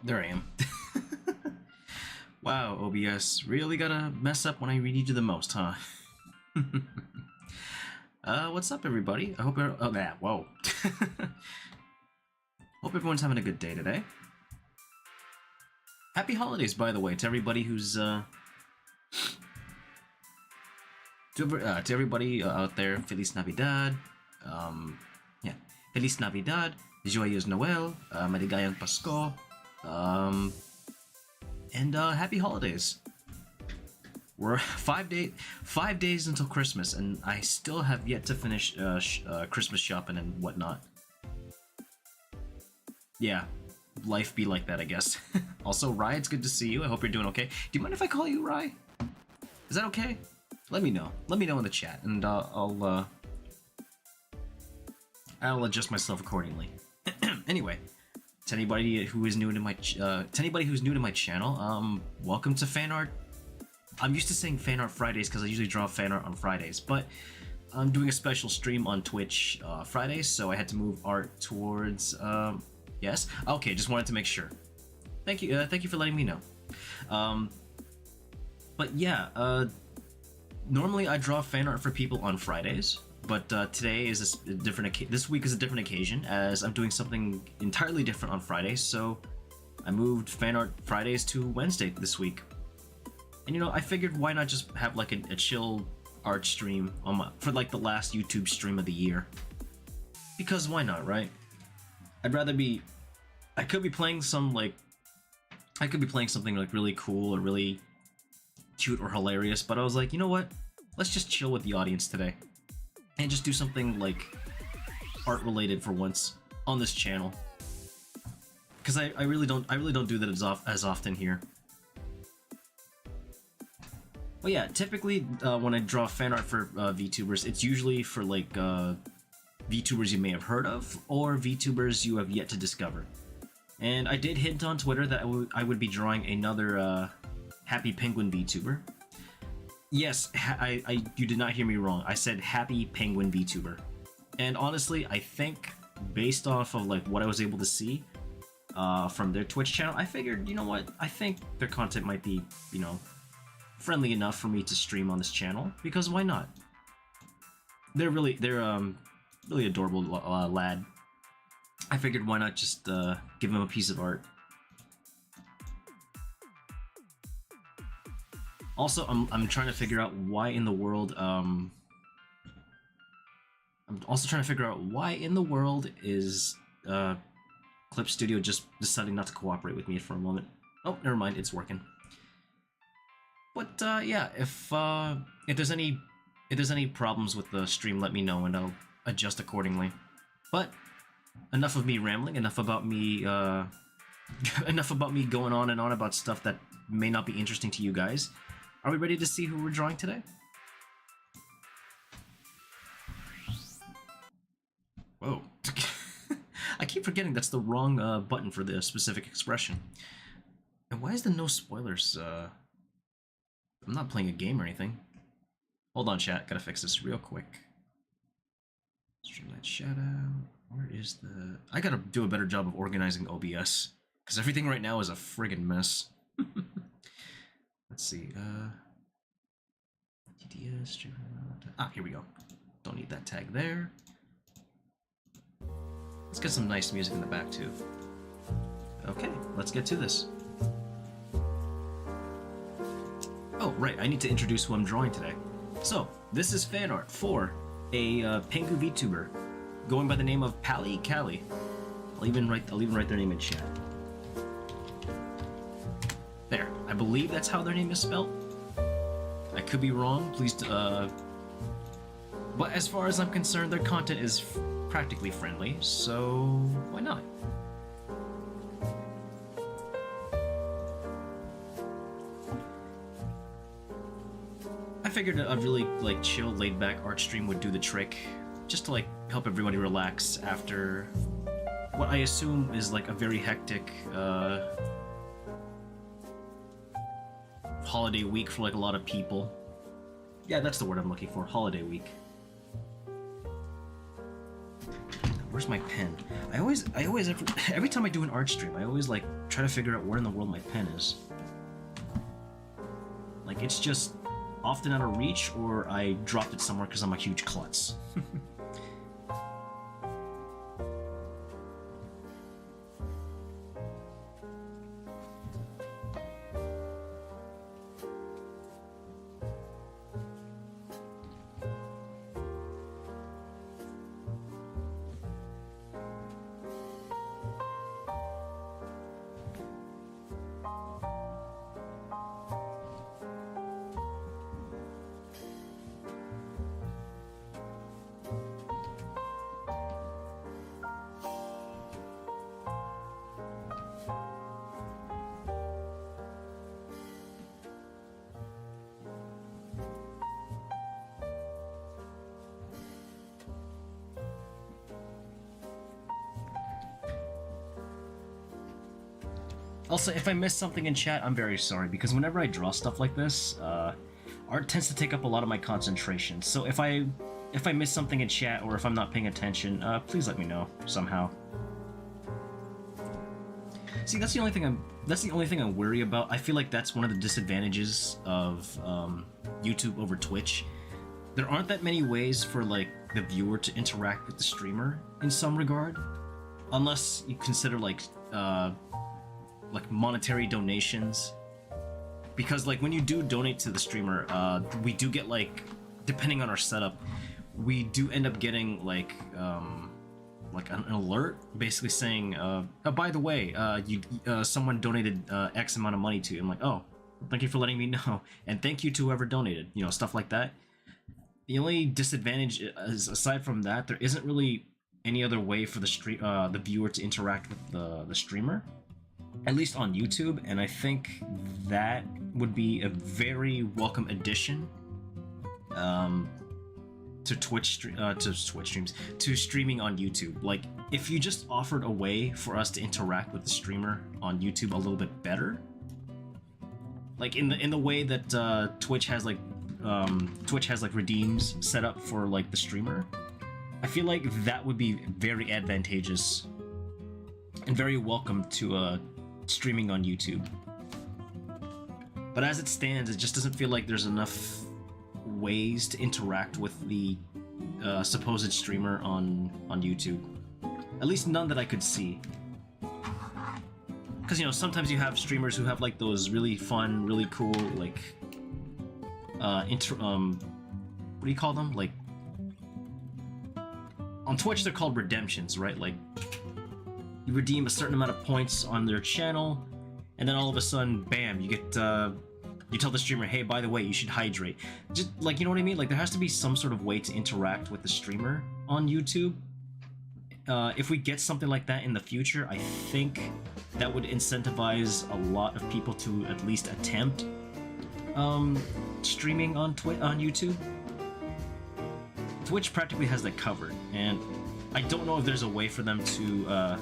There I am. Wow, OBS really gotta mess up when I need you the most, huh? What's up, everybody? I hope you're. Oh, yeah, whoa. Hope everyone's having a good day today. Happy holidays, by the way, to everybody who's to everybody out there. Feliz Navidad. Yeah, Feliz Navidad. Joyeux Noël. Maligayang Pasko. And happy holidays. We're 5 days until Christmas, and I still have yet to finish Christmas shopping and whatnot. Yeah, life be like that, I guess. Also, Rye, it's good to see you. I hope you're doing okay. Do you mind if I call you Rye? Is that okay? Let me know. Let me know in the chat, and I'll adjust myself accordingly. Anyway, to anybody who is new to my channel, welcome to fan art. I'm used to saying fan art Fridays because I usually draw fan art on Fridays, but I'm doing a special stream on Twitch Fridays, so I had to move art towards. Yes. Okay, just wanted to make sure. Thank you. Thank you for letting me know. But yeah, normally I draw fan art for people on Fridays, but today is a different. This week is a different occasion, as I'm doing something entirely different on Fridays. So I moved fan art Fridays to Wednesday this week. And you know, I figured why not just have like a chill art stream on for like the last YouTube stream of the year? Because why not, right? I'd rather be. I could be playing something like really cool or really cute or hilarious, but I was like, you know what? Let's just chill with the audience today, and just do something like art related for once on this channel. Because I really don't do that as often here. But yeah, typically when I draw fan art for VTubers, it's usually for like VTubers you may have heard of, or VTubers you have yet to discover. And I did hint on Twitter that I would be drawing another Happy Penguin VTuber. Yes, you did not hear me wrong. I said Happy Penguin VTuber. And honestly, I think based off of like what I was able to see from their Twitch channel, I figured, you know what? I think their content might be, you know, friendly enough for me to stream on this channel, because why not? They're really adorable lad. I figured why not just give him a piece of art. Also, I'm trying to figure out why in the world I'm also trying to figure out why in the world is Clip Studio just deciding not to cooperate with me for a moment. Oh, never mind, it's working. But yeah, if there's any problems with the stream, let me know and I'll adjust accordingly. But enough of me rambling. Enough about me. Enough about me going on and on about stuff that may not be interesting to you guys. Are we ready to see who we're drawing today? Whoa! I keep forgetting that's the wrong button for the specific expression. And why is the no spoilers? I'm not playing a game or anything. Hold on, chat. Gotta fix this real quick. Streamlight shadow. Where is the... I gotta do a better job of organizing OBS, because everything right now is a friggin' mess. Let's see. TTS. Ah, here we go. Don't need that tag there. Let's get some nice music in the back, too. Okay, let's get to this. Oh, right, I need to introduce who I'm drawing today. So, this is fan art for a Pengu VTuber going by the name of Pally Callie. I'll even write their name in chat. There, I believe that's how their name is spelled. I could be wrong, please, but as far as I'm concerned, their content is practically friendly, so why not? I figured a really like chill, laid-back art stream would do the trick, just to like help everybody relax after what I assume is like a very hectic holiday week for like a lot of people. Yeah, that's the word I'm looking for, holiday week. Where's my pen? Every time I do an art stream, I always like try to figure out where in the world my pen is. Like, it's just often out of reach, or I dropped it somewhere because I'm a huge klutz. Also, if I miss something in chat, I'm very sorry, because whenever I draw stuff like this, art tends to take up a lot of my concentration. So if I miss something in chat, or if I'm not paying attention, please let me know somehow. See, that's the only thing I'm worried about. I feel like that's one of the disadvantages of YouTube over Twitch. There aren't that many ways for like the viewer to interact with the streamer in some regard, unless you consider like monetary donations, because like when you do donate to the streamer, we do get, like, depending on our setup, we do end up getting like an alert basically saying, oh, by the way, someone donated X amount of money to you. I'm like, oh, thank you for letting me know, and thank you to whoever donated, you know, stuff like that. The only disadvantage is, aside from that, there isn't really any other way for the viewer to interact with the streamer, at least on YouTube, and I think that would be a very welcome addition to streaming on YouTube. Like, if you just offered a way for us to interact with the streamer on YouTube a little bit better, like in the way that Twitch has like redeems set up for like the streamer, I feel like that would be very advantageous and very welcome to streaming on YouTube. But as it stands, it just doesn't feel like there's enough ways to interact with the supposed streamer on YouTube. At least none that I could see. Because, you know, sometimes you have streamers who have like those really fun, really cool, like what do you call them? Like, on Twitch they're called redemptions, right? Like, you redeem a certain amount of points on their channel, and then all of a sudden, bam, you get, you tell the streamer, hey, by the way, you should hydrate. Just, like, you know what I mean? Like, there has to be some sort of way to interact with the streamer on YouTube. If we get something like that in the future, I think that would incentivize a lot of people to at least attempt streaming on YouTube. Twitch practically has that covered, and I don't know if there's a way for them to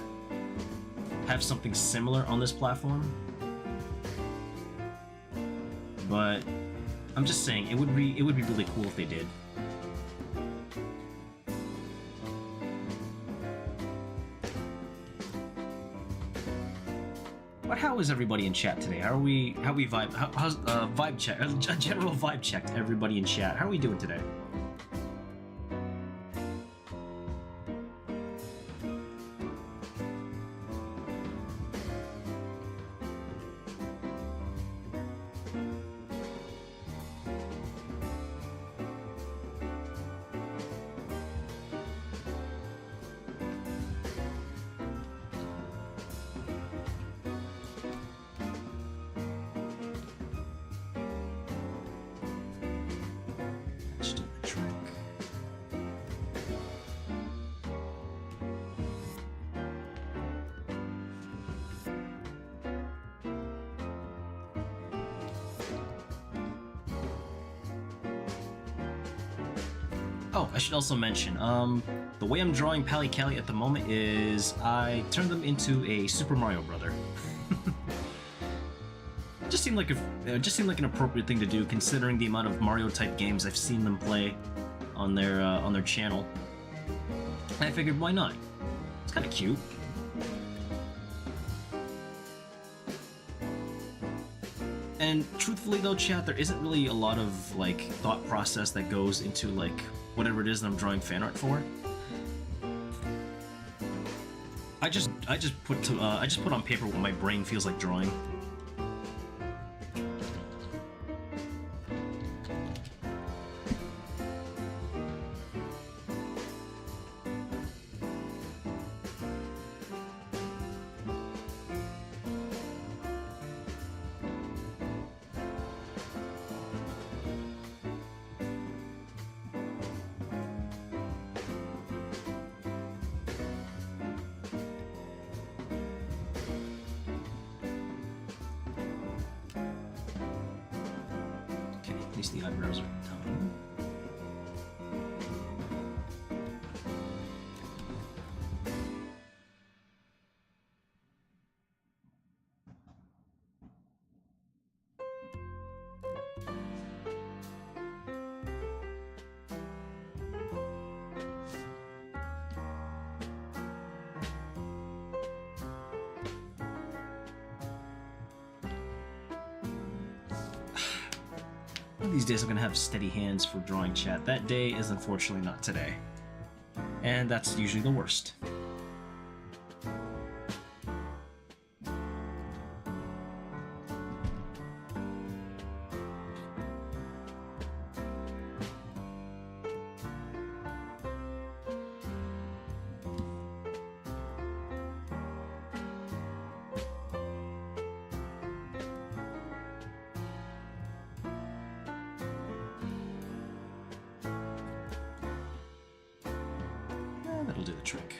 have something similar on this platform. But I'm just saying, it would be really cool if they did. But how is everybody in chat today? How's vibe check? A general vibe check to everybody in chat. How are we doing today? Oh, I should also mention, the way I'm drawing Pally Cali at the moment is I turned them into a Super Mario brother. Just seemed like an appropriate thing to do, considering the amount of Mario-type games I've seen them play on their channel. And I figured, why not? It's kind of cute. And truthfully though, chat, there isn't really a lot of like thought process that goes into like whatever it is that I'm drawing fan art for. I just put on paper what my brain feels like drawing. At least the eyebrows are done. One of these days I'm gonna have steady hands for drawing, chat. That day is unfortunately not today. And that's usually the worst. That'll do the trick.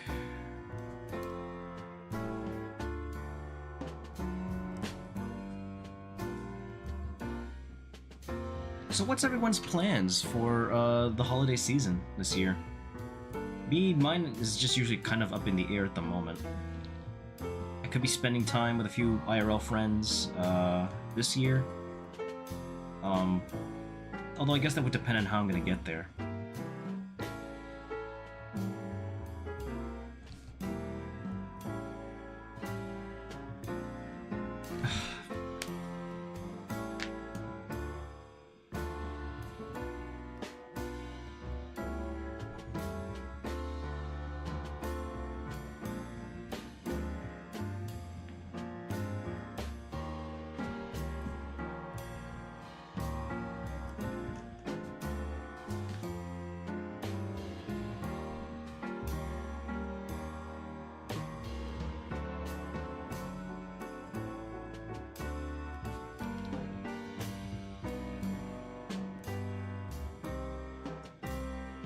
So what's everyone's plans for the holiday season this year? Mine is just usually kind of up in the air at the moment. I could be spending time with a few IRL friends this year. Although I guess that would depend on how I'm gonna get there.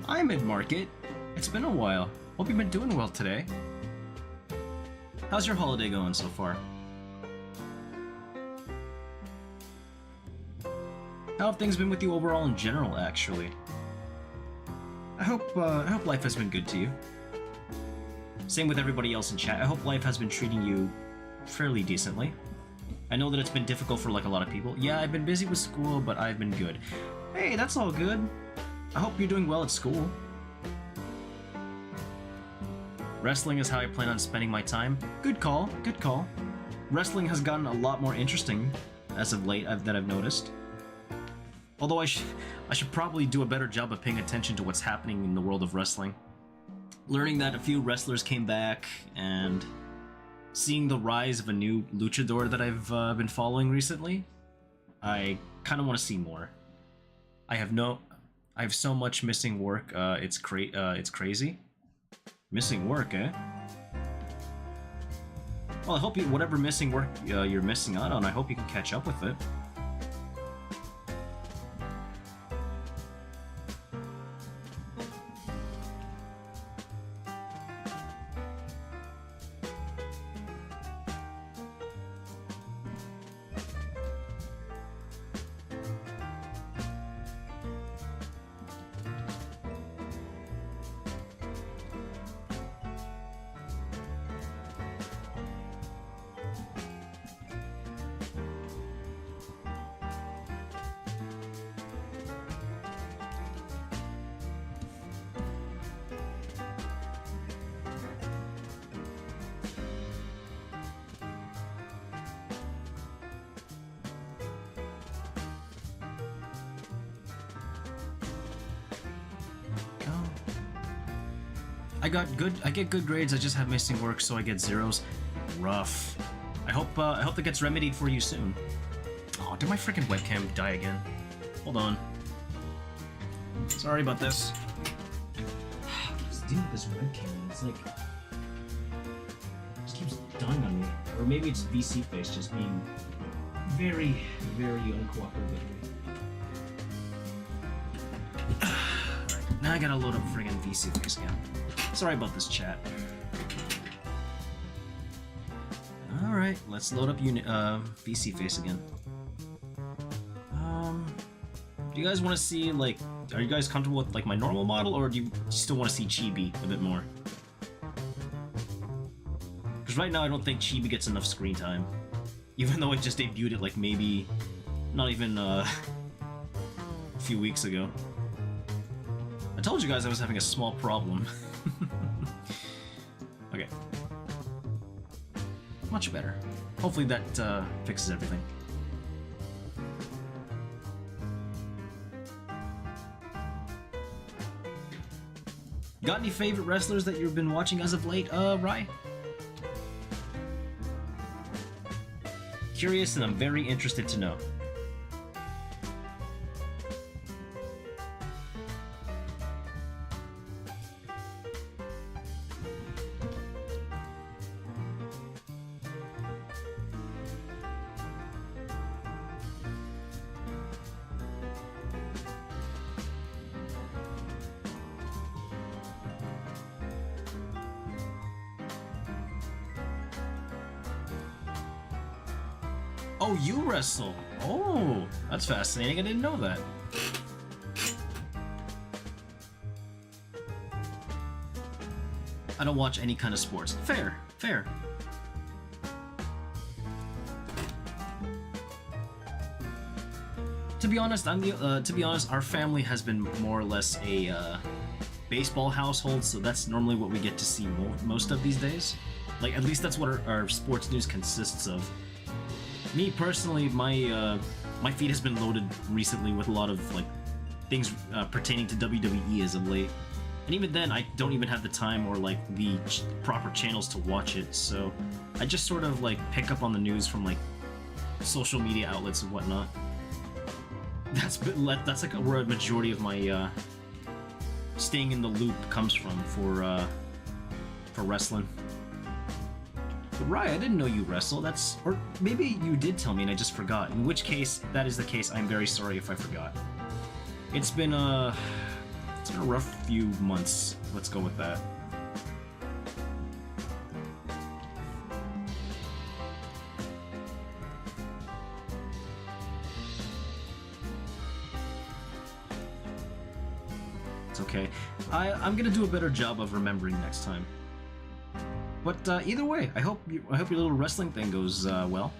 Hi, Mid-Market. It's been a while. Hope you've been doing well today. How's your holiday going so far? How have things been with you overall in general, actually? I hope life has been good to you. Same with everybody else in chat. I hope life has been treating you fairly decently. I know that it's been difficult for like a lot of people. Yeah, I've been busy with school, but I've been good. Hey, that's all good. I hope you're doing well at school. Wrestling is how I plan on spending my time. Good call, good call. Wrestling has gotten a lot more interesting as of late that I've noticed. Although I should probably do a better job of paying attention to what's happening in the world of wrestling. Learning that a few wrestlers came back and seeing the rise of a new luchador that I've been following recently, I kind of want to see more. I have so much missing work. It's crazy. Missing work, eh? Well, I hope whatever missing work you're missing out on, I hope you can catch up with it. I get good grades, I just have missing work, so I get zeros. Rough. I hope that gets remedied for you soon. Oh, did my freaking webcam die again? Hold on. Sorry about this. What's the deal with this webcam? It's like... it just keeps dying on me. Or maybe it's VC Face just being very, very uncooperative. Alright, now I gotta load up friggin' VC Face again. Sorry about this, chat. Alright, let's load up VC Face again. Do you guys want to see, like, are you guys comfortable with, like, my normal model, or do you still want to see Chibi a bit more? Because right now I don't think Chibi gets enough screen time. Even though it just debuted it, like, maybe not even, a few weeks ago. I told you guys I was having a small problem. Okay. Much better. Hopefully that, fixes everything. Got any favorite wrestlers that you've been watching as of late, Rye? Curious, and I'm very interested to know. Oh, you wrestle! Oh, that's fascinating. I didn't know that. I don't watch any kind of sports. Fair, fair. To be honest, our family has been more or less a baseball household, so that's normally what we get to see most of these days. Like, at least that's what our sports news consists of. Me personally, my feed has been loaded recently with a lot of like things pertaining to WWE as of late, and even then, I don't even have the time or like the proper channels to watch it. So I just sort of like pick up on the news from like social media outlets and whatnot. That's like where a majority of my staying in the loop comes from for wrestling. But Rye, I didn't know you wrestle. Or maybe you did tell me and I just forgot. In which case, if that is the case, I'm very sorry if I forgot. It's been a rough few months. Let's go with that. It's okay. I'm gonna do a better job of remembering next time. But either way, I hope your little wrestling thing goes well.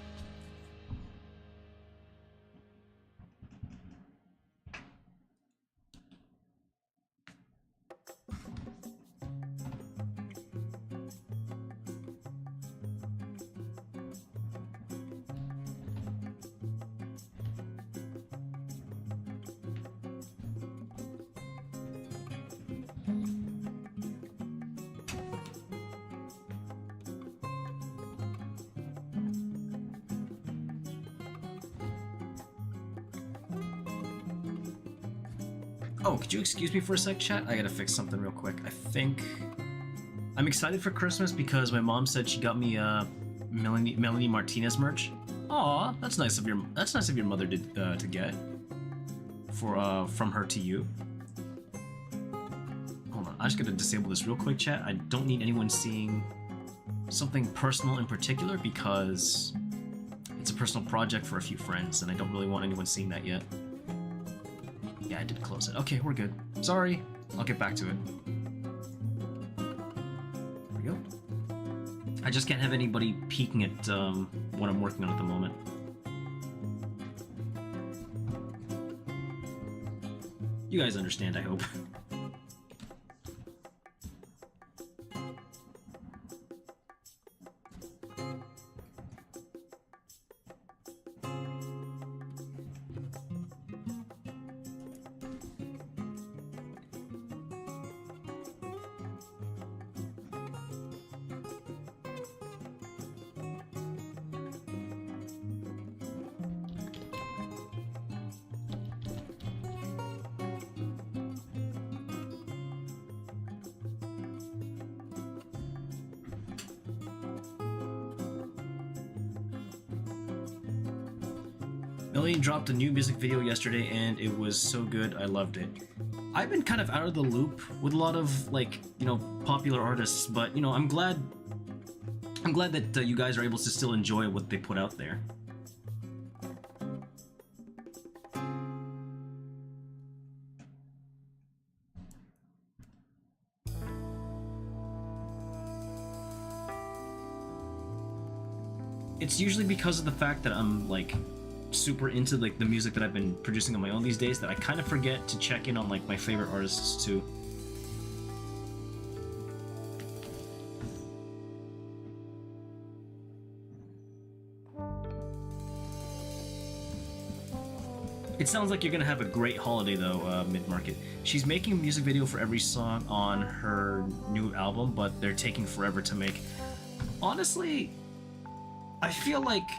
Oh, could you excuse me for a sec, chat? I gotta fix something real quick. I think I'm excited for Christmas because my mom said she got me Melanie Martinez merch. Aw, that's nice of your mother to get from her to you. Hold on, I'm just gonna disable this real quick, chat. I don't need anyone seeing something personal in particular because it's a personal project for a few friends, and I don't really want anyone seeing that yet. Yeah, I did close it. Okay, we're good. Sorry. I'll get back to it. There we go. I just can't have anybody peeking at what I'm working on at the moment. You guys understand, I hope. Million dropped a new music video yesterday and it was so good, I loved it. I've been kind of out of the loop with a lot of, like, you know, popular artists, but, you know, I'm glad that you guys are able to still enjoy what they put out there. It's usually because of the fact that I'm, like, super into, like, the music that I've been producing on my own these days that I kind of forget to check in on, like, my favorite artists too. It sounds like you're gonna have a great holiday though, Mid-Market. She's making a music video for every song on her new album, but they're taking forever to make. Honestly, I feel like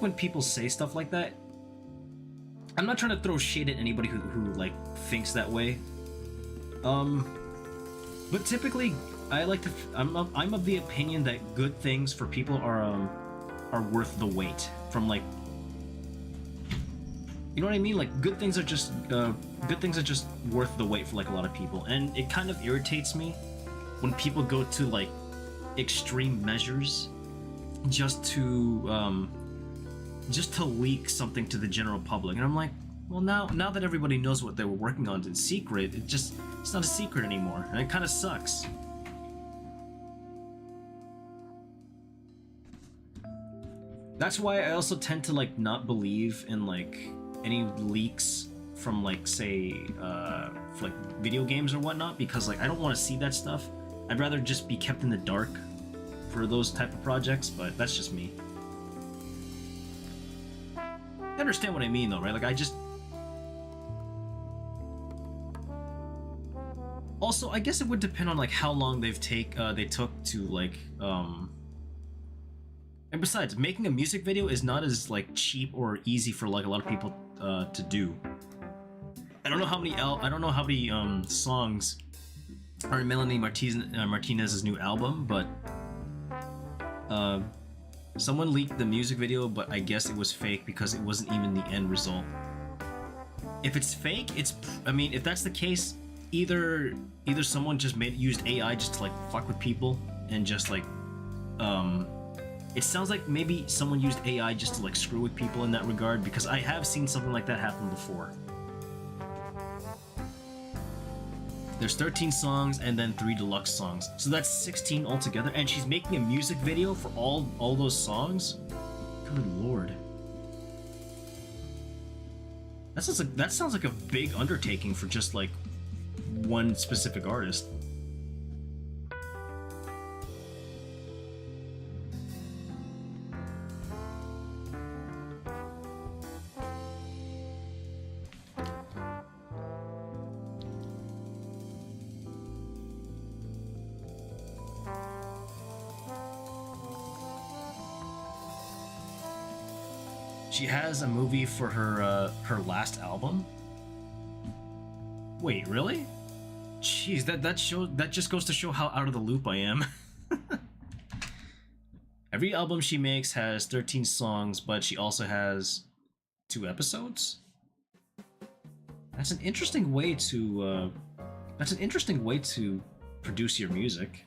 when people say stuff like that, I'm not trying to throw shade at anybody who like thinks that way. But typically, I'm of the opinion that good things for people are worth the wait. From like, you know what I mean? Like good things are just worth the wait for like a lot of people, and it kind of irritates me when people go to like extreme measures just to leak something to the general public. And I'm like, well, now that everybody knows what they were working on in secret, it's not a secret anymore, and it kind of sucks. That's why I also tend to like not believe in like any leaks from like say for, like video games or whatnot, because like I don't want to see that stuff. I'd rather just be kept in the dark for those type of projects, but that's just me. You understand what I mean though, right? Like I just... Also, I guess it would depend on like how long they took to like and besides, making a music video is not as like cheap or easy for like a lot of people to do. I don't know how many songs are in Melanie Martinez's new album, but someone leaked the music video, but I guess it was fake because it wasn't even the end result. If it's fake, I mean, if that's the case, either someone just used AI just to like fuck with people and just like it sounds like maybe someone used AI just to like screw with people in that regard, because I have seen something like that happen before. There's 13 songs and then 3 deluxe songs, so that's 16 altogether, and she's making a music video for all those songs? Good lord. That sounds like a big undertaking for just like one specific artist. She has a movie for her last album? Wait, really? Jeez, that just goes to show how out of the loop I am. Every album she makes has 13 songs, but she also has 2 episodes? That's an interesting way to produce your music.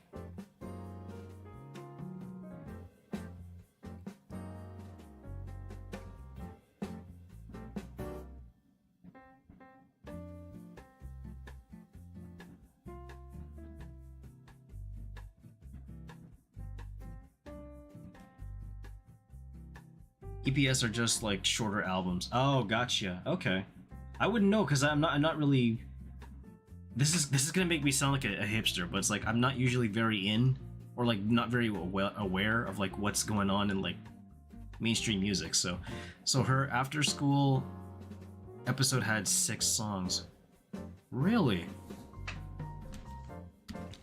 EPS are just like shorter albums. Oh, gotcha. Okay, I wouldn't know because I'm not really. This is gonna make me sound like a hipster, but it's like I'm not usually very in, or like not very aware of like what's going on in like mainstream music. So her after school episode had 6 songs. Really?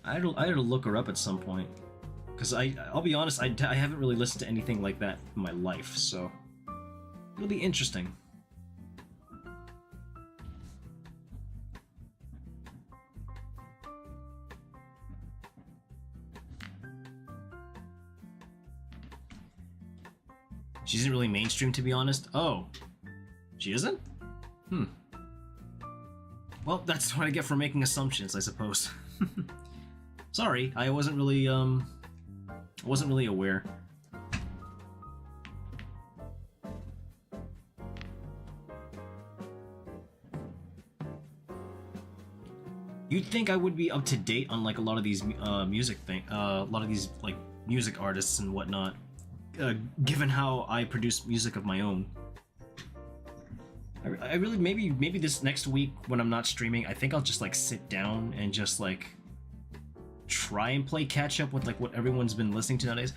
I had to look her up at some point. Because I'll be honest, I haven't really listened to anything like that in my life, so it'll be interesting. She isn't really mainstream, to be honest. Oh, she isn't? Hmm. Well, that's what I get for making assumptions, I suppose. Sorry, I wasn't really aware. You'd think I would be up to date on like a lot of these music like music artists and whatnot, given how I produce music of my own. I really maybe this next week when I'm not streaming, I think I'll just like sit down and just like try and play catch up with like what everyone's been listening to nowadays.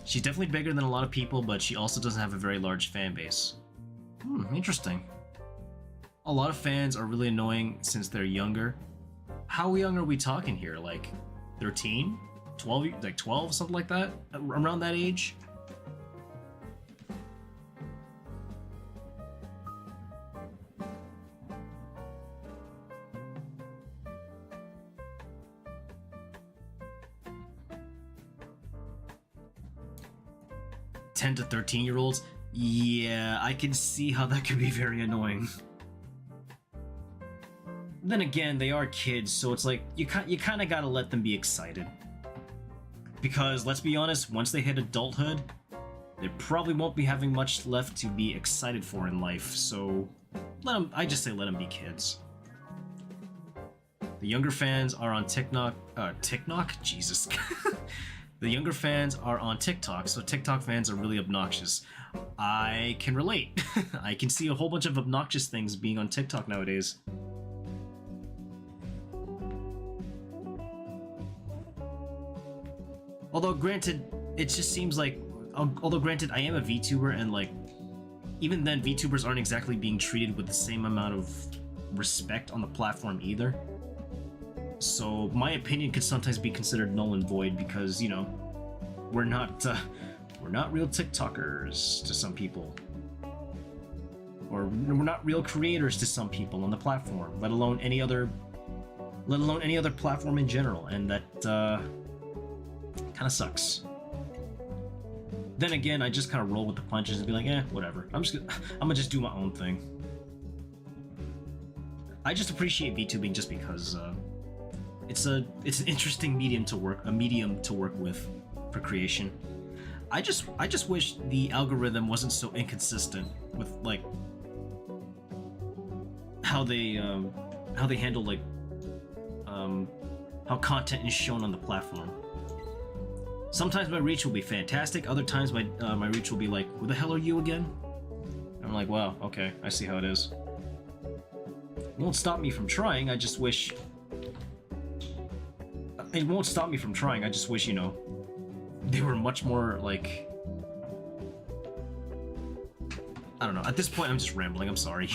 She's definitely bigger than a lot of people, but she also doesn't have a very large fan base. Interesting. A lot of fans are really annoying since they're younger. How young are we talking here? Like 13? 12? Like 12? Something like that? Around that age? To 13-year-olds? Yeah, I can see how that could be very annoying. Then again, they are kids, so it's like you kind of gotta let them be excited. Because let's be honest, once they hit adulthood, they probably won't be having much left to be excited for in life. So I just say let them be kids. The younger fans are on TikTok. Jesus. The younger fans are on TikTok, so TikTok fans are really obnoxious. I can relate. I can see a whole bunch of obnoxious things being on TikTok nowadays. Although granted, it just seems like, although granted, I am a VTuber, and like, even then, VTubers aren't exactly being treated with the same amount of respect on the platform either. So my opinion could sometimes be considered null and void because, you know, we're not real TikTokers to some people, or we're not real creators to some people on the platform, let alone any other platform in general, and that kind of sucks. Then again, I just kind of roll with the punches and be like, whatever. I'm gonna just do my own thing. I just appreciate VTubing just because it's an interesting medium to work with for creation. I just wish the algorithm wasn't so inconsistent with like how they handle like how content is shown on the platform. Sometimes my reach will be fantastic, other times my reach will be like, who the hell are you again? I'm like, wow, okay, I see how it is. It won't stop me from trying, I just wish... It won't stop me from trying, I just wish, you know, they were much more, like... I don't know, at this point I'm just rambling, I'm sorry.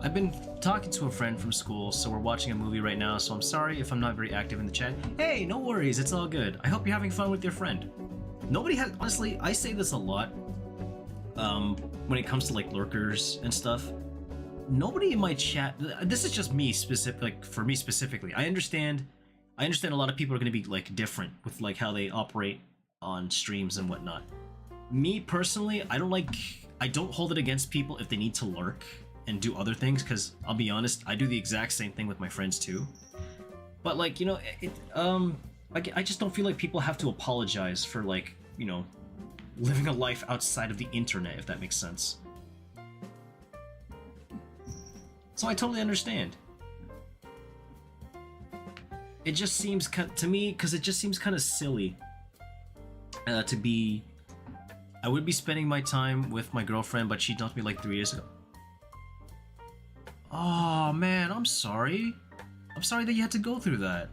I've been talking to a friend from school, so we're watching a movie right now, so I'm sorry if I'm not very active in the chat. Hey, no worries, it's all good. I hope you're having fun with your friend. Nobody has... Honestly, I say this a lot, when it comes to, like, lurkers and stuff. Nobody in my chat... This is just me, like, for me specifically. I understand a lot of people are going to be, like, different with, like, how they operate on streams and whatnot. Me, personally, I don't hold it against people if they need to lurk and do other things, because I'll be honest, I do the exact same thing with my friends too. But like, you know, I just don't feel like people have to apologize for, like, you know, living a life outside of the internet, if that makes sense. So I totally understand. It just seems to me, because it just seems kind of silly to be I would be spending my time with my girlfriend, but she dumped me like 3 years ago. Oh man, I'm sorry. I'm sorry that you had to go through that.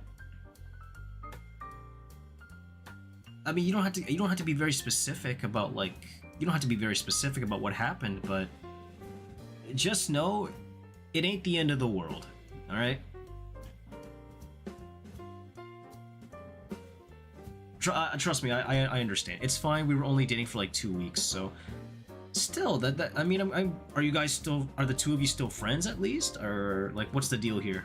I mean, you don't have to be very specific about like you don't have to be very specific about what happened, but just know it ain't the end of the world. All right? Trust me, I understand. It's fine. We were only dating for like 2 weeks, so still, that I mean, are you guys still? Are the two of you still friends at least, or like, what's the deal here?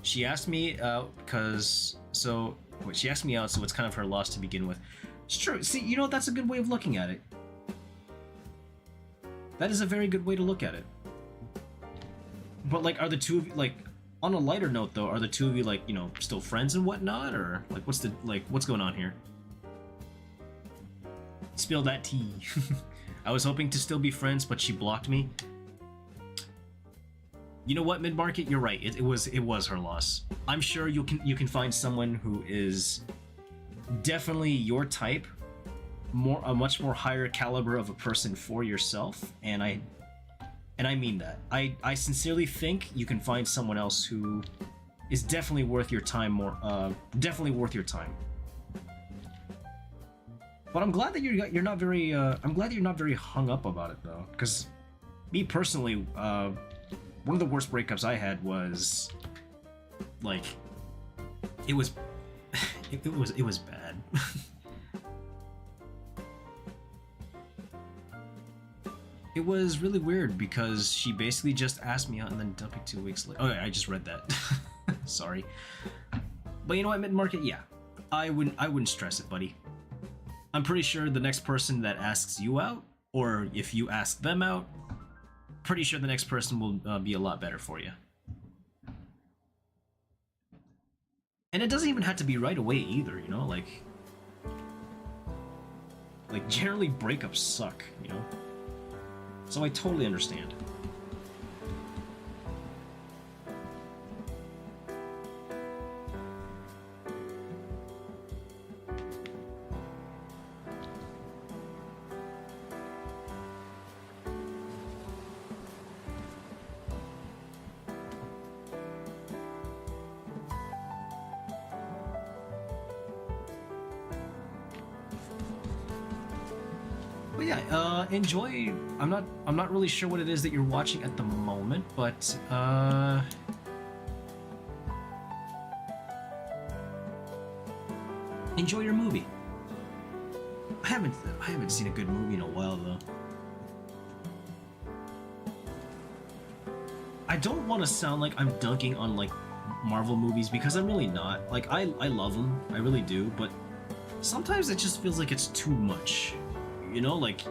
She asked me out because she asked me out, so it's kind of her loss to begin with. It's true. See, you know, that's a good way of looking at it. That is a very good way to look at it. But like, are the two of you like? On a lighter note, though, are the two of you like, you know, still friends and whatnot, or like, what's going on here? Spill that tea. I was hoping to still be friends, but she blocked me. You know what, mid-market? You're right. It was her loss. I'm sure you can find someone who is definitely your type, a much more higher caliber of a person for yourself, and I mean that. I sincerely think you can find someone else who is definitely worth your time definitely worth your time. But I'm glad that you're not very I'm glad that you're not very hung up about it though, because me personally, one of the worst breakups I had was like it was it was bad. It was really weird because she basically just asked me out and then dumped me 2 weeks later. Oh yeah, I just read that. Sorry. But you know what, mid-market? Yeah. I wouldn't stress it, buddy. I'm pretty sure the next person that asks you out, or if you ask them out, pretty sure the next person will be a lot better for you. And it doesn't even have to be right away either, you know? Like generally breakups suck, you know? So I totally understand. But yeah, enjoy. I'm not really sure what it is that you're watching at the moment, but enjoy your movie. I haven't seen a good movie in a while though. I don't want to sound like I'm dunking on like Marvel movies because I'm really not. Like I love them, I really do, but sometimes it just feels like it's too much. You know, like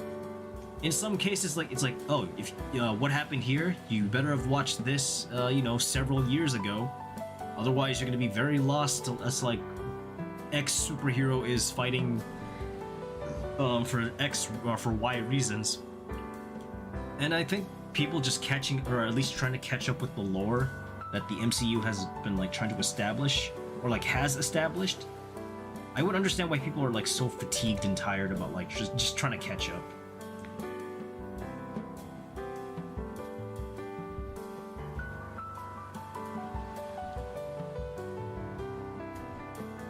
in some cases, like it's like, oh, if what happened here, you better have watched this, you know, several years ago. Otherwise, you're gonna be very lost as like X superhero is fighting for X or for Y reasons. And I think people just catching, or at least trying to catch up with the lore that the MCU has been like trying to establish, or like has established. I would understand why people are like so fatigued and tired about like just trying to catch up.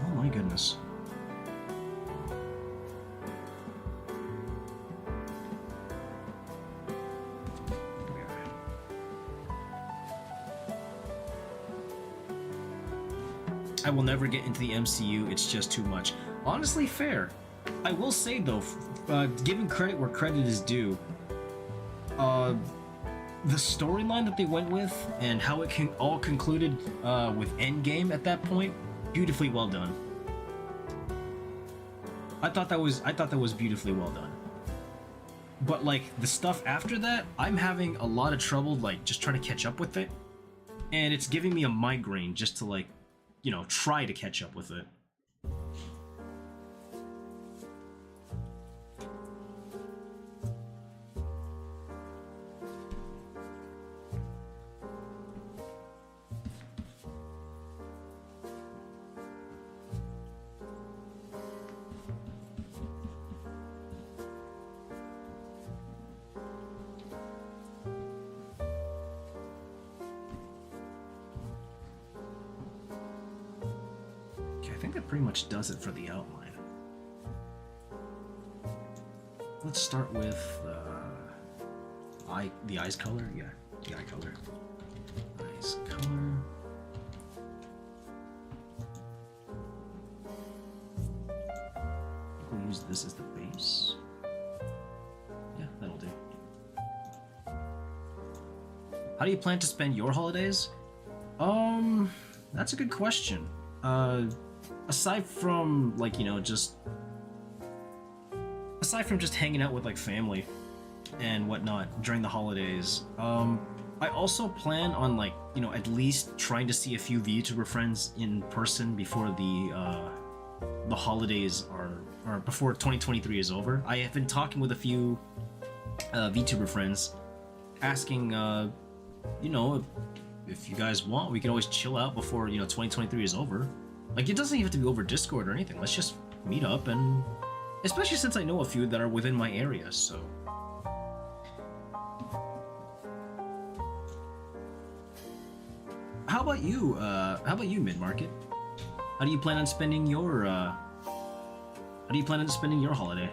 Oh my goodness. I will never get into the MCU, it's just too much. Honestly, fair. I will say though, giving credit where credit is due, the storyline that they went with and how it all concluded with Endgame at that point, beautifully well done. I thought that was beautifully well done. But like the stuff after that, I'm having a lot of trouble like just trying to catch up with it, and it's giving me a migraine just to like, you know, try to catch up with it. think that pretty much does it for the outline. Let's start with the eyes color. Yeah, the eye color. Eyes color. We'll use this as the base. Yeah, that'll do. How do you plan to spend your holidays? That's a good question. Aside from like, you know, aside from just hanging out with like family and whatnot during the holidays, I also plan on like, you know, at least trying to see a few VTuber friends in person before the holidays or before 2023 is over. I have been talking with a few VTuber friends, asking, you know, if you guys want, we can always chill out before, you know, 2023 is over. Like, it doesn't even have to be over Discord or anything. Let's just meet up, and especially since I know a few that are within my area, so. How about you, Mid-Market? How do you plan on spending your holiday?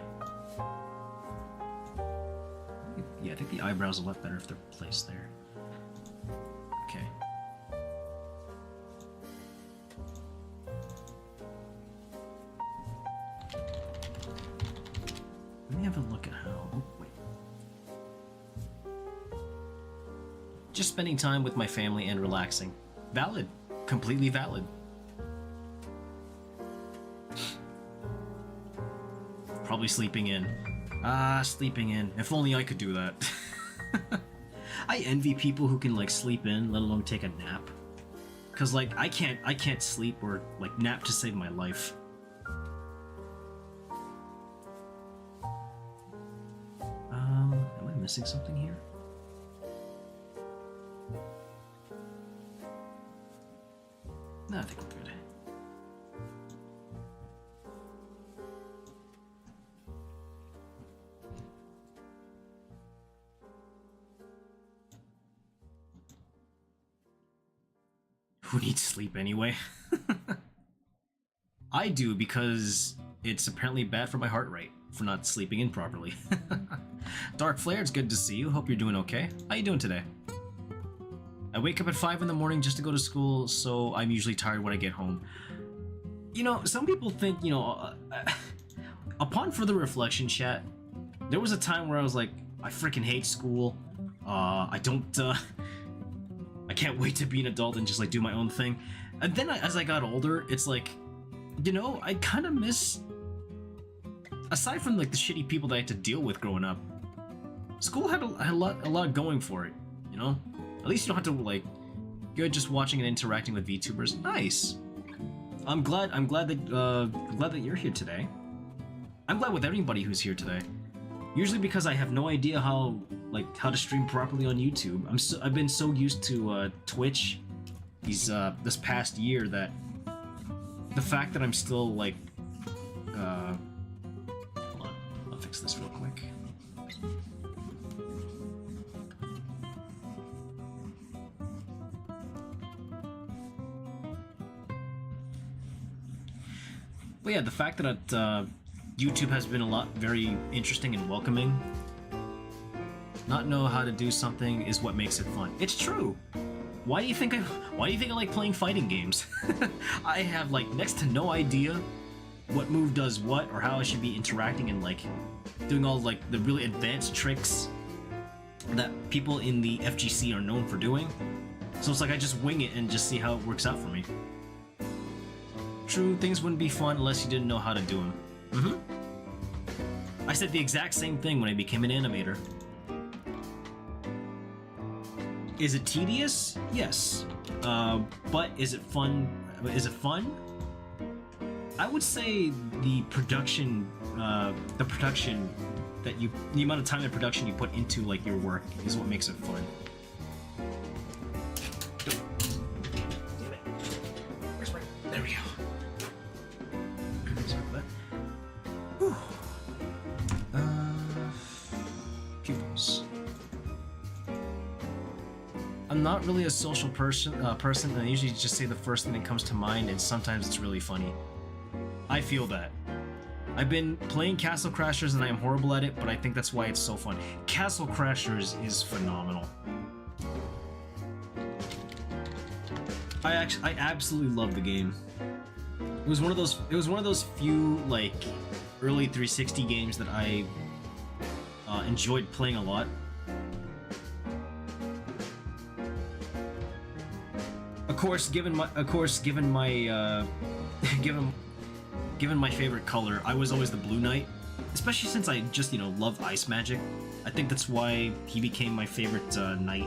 Yeah, I think the eyebrows are a lot better if they're placed there. Okay. Let me have a look at how... Oh, wait. Just spending time with my family and relaxing. Valid. Completely valid. Probably sleeping in. Sleeping in. If only I could do that. I envy people who can like sleep in, let alone take a nap. Cause like I can't sleep or like nap to save my life. Am I missing something here? No, I think we're good. Who needs sleep anyway? I do, because it's apparently bad for my heart rate for not sleeping in properly. Dark Flare, it's good to see you. Hope you're doing okay. How you doing today? I wake up at 5 in the morning just to go to school, so I'm usually tired when I get home. You know, some people think, you know, upon further reflection, chat, there was a time where I was like, I freaking hate school. I can't wait to be an adult and just like do my own thing. And then as I got older, it's like, you know, I kind of miss, aside from like the shitty people that I had to deal with growing up, school had a lot going for it, you know? At least you don't have to like, you're just watching and interacting with VTubers. Nice. I'm glad that you're here today. I'm glad with everybody who's here today. Usually because I have no idea how to stream properly on YouTube. I've been so used to Twitch this past year that the fact that I'm still like hold on, I'll fix this real quick. But yeah, the fact that YouTube has been very interesting and welcoming. Not know how to do something is what makes it fun. It's true. Why do you think I like playing fighting games? I have like next to no idea what move does what or how I should be interacting and like doing all like the really advanced tricks that people in the FGC are known for doing. So it's like I just wing it and just see how it works out for me. True, things wouldn't be fun unless you didn't know how to do them. I said the exact same thing when I became an animator. Is it tedious? Yes. But is it fun? Is it fun? I would say the production that the amount of time and production you put into like your work is what makes it fun. Damn it. Where's my... There we go. Sorry for that. Whew. Pupils. I'm not really a social person, and I usually just say the first thing that comes to mind, and sometimes it's really funny. I feel that. I've been playing Castle Crashers and I am horrible at it, but I think that's why it's so fun. Castle Crashers is phenomenal. I absolutely love the game. It was one of those few like early 360 games that I enjoyed playing a lot. Of course, given my given my favorite color, I was always the Blue Knight, especially since I just, love ice magic. I think that's why he became my favorite knight.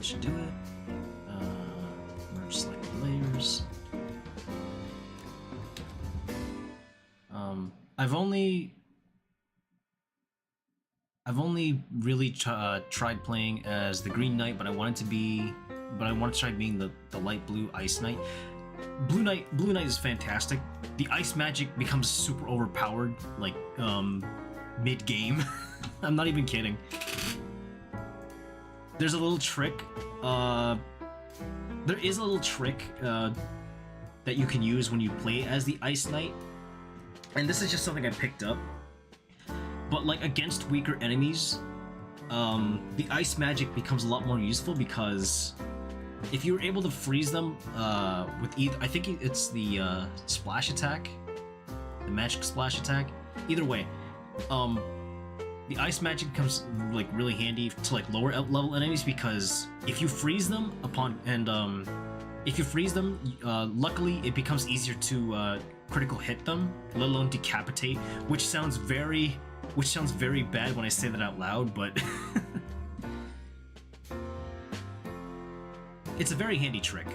Should do it. Merge select layers. I've only really tried playing as the Green Knight, but I wanted to try being the light blue Ice Knight. Blue Knight is fantastic. The ice magic becomes super overpowered, like mid-game. I'm not even kidding. There's a little trick. There is a little trick that you can use when you play as the Ice Knight, and this is just something I picked up. But like against weaker enemies, the ice magic becomes a lot more useful because if you're able to freeze them with either, I think it's the splash attack, the magic splash attack. Either way, the ice magic becomes like really handy to like lower level enemies because if you freeze them luckily it becomes easier to critical hit them, let alone decapitate, which sounds very bad when I say that out loud, but it's a very handy trick.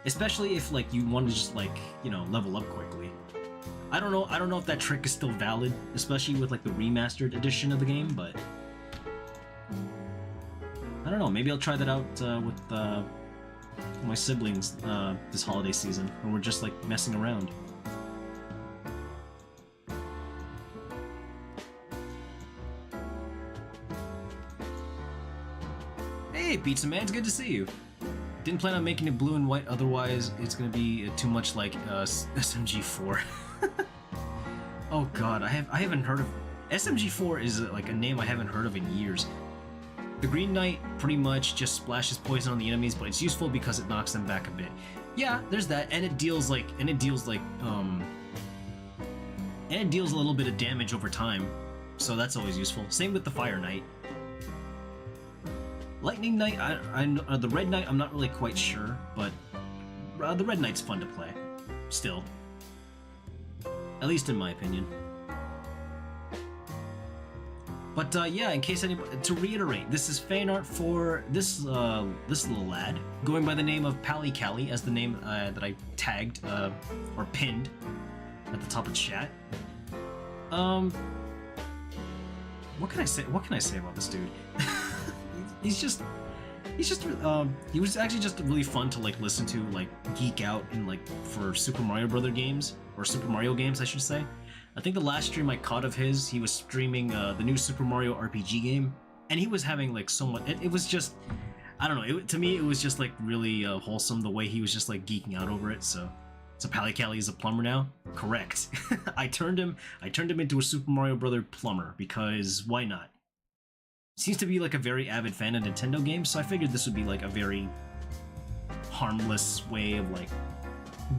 Especially if like you want to just like, level up quickly. I don't know if that trick is still valid, especially with like the remastered edition of the game, but I don't know, maybe I'll try that out with my siblings this holiday season when we're just like messing around. Hey, Pizza Man, it's good to see you. Didn't plan on making it blue and white, otherwise it's gonna be too much like SMG4. Oh god, I haven't heard of... SMG4 is like a name I haven't heard of in years. The Green Knight pretty much just splashes poison on the enemies, but it's useful because it knocks them back a bit. Yeah, there's that, and it deals a little bit of damage over time, so that's always useful. Same with the Fire Knight. Lightning Knight, the Red Knight, I'm not really quite sure, but the Red Knight's fun to play, still. At least in my opinion. But yeah, in case anybody, to reiterate, this is fan art for this little lad, going by the name of Pally Cali as the name that I tagged or pinned at the top of chat. What can I say? What can I say about this dude? he was actually just really fun to like listen to, like geek out in like for Super Mario Brother games, or Super Mario games I should say. I think the last stream I caught of his, he was streaming the new Super Mario RPG game, and he was having like so much, it was just, I don't know, to me it was just like really wholesome the way he was just like geeking out over it. So Pally Cali is a plumber now? Correct. I turned him into a Super Mario Brother plumber because why not? Seems to be like a very avid fan of Nintendo games, so I figured this would be like a very harmless way of like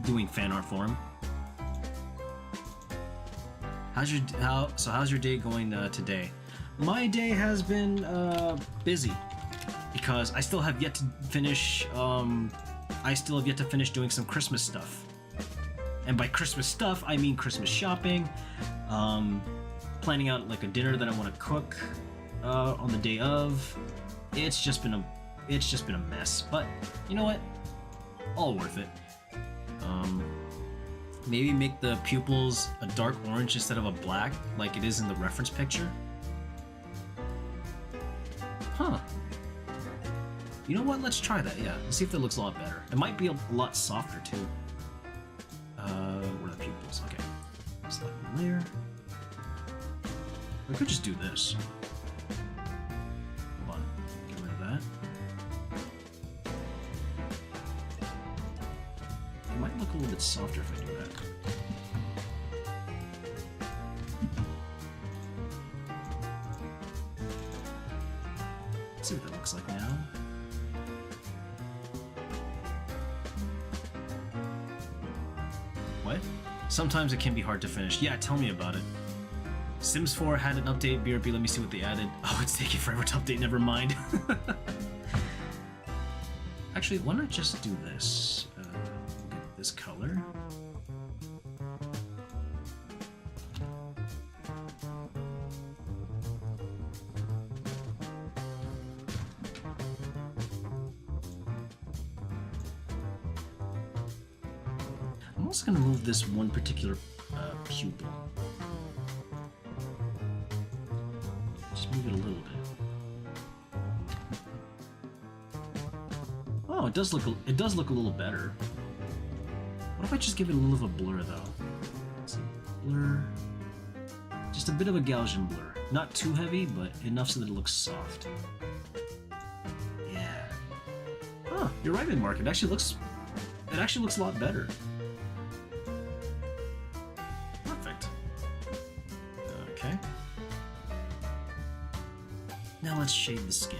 doing fan art for him. How's your day going today? My day has been busy. because I still have yet to finish. I still have yet to finish doing some Christmas stuff, and by Christmas stuff I mean Christmas shopping, planning out like a dinner that I want to cook on the day of. It's just been a mess, but you know what? All worth it. Maybe make the pupils a dark orange instead of a black, like it is in the reference picture. Huh. You know what? Let's try that, yeah. Let's see if that looks a lot better. It might be a lot softer, too. Where are the pupils? Okay. Select layer. We could just do this. Hold on. Get rid of that. It might look a little bit softer if I do that. Let's see what that looks like now. What? Sometimes it can be hard to finish. Yeah, tell me about it. Sims 4 had an update. BRB, let me see what they added. Oh, it's taking forever to update. Never mind. Actually, why not just do this? Get this color. I'm also going to move this one particular pupil. Just move it a little bit. Oh, it does look a little better. What if I just give it a little of a blur though? Let's see, blur. Just a bit of a Gaussian blur. Not too heavy, but enough so that it looks soft. Yeah. Huh, you're right, Mark. It actually looks a lot better. Now let's shade the skin.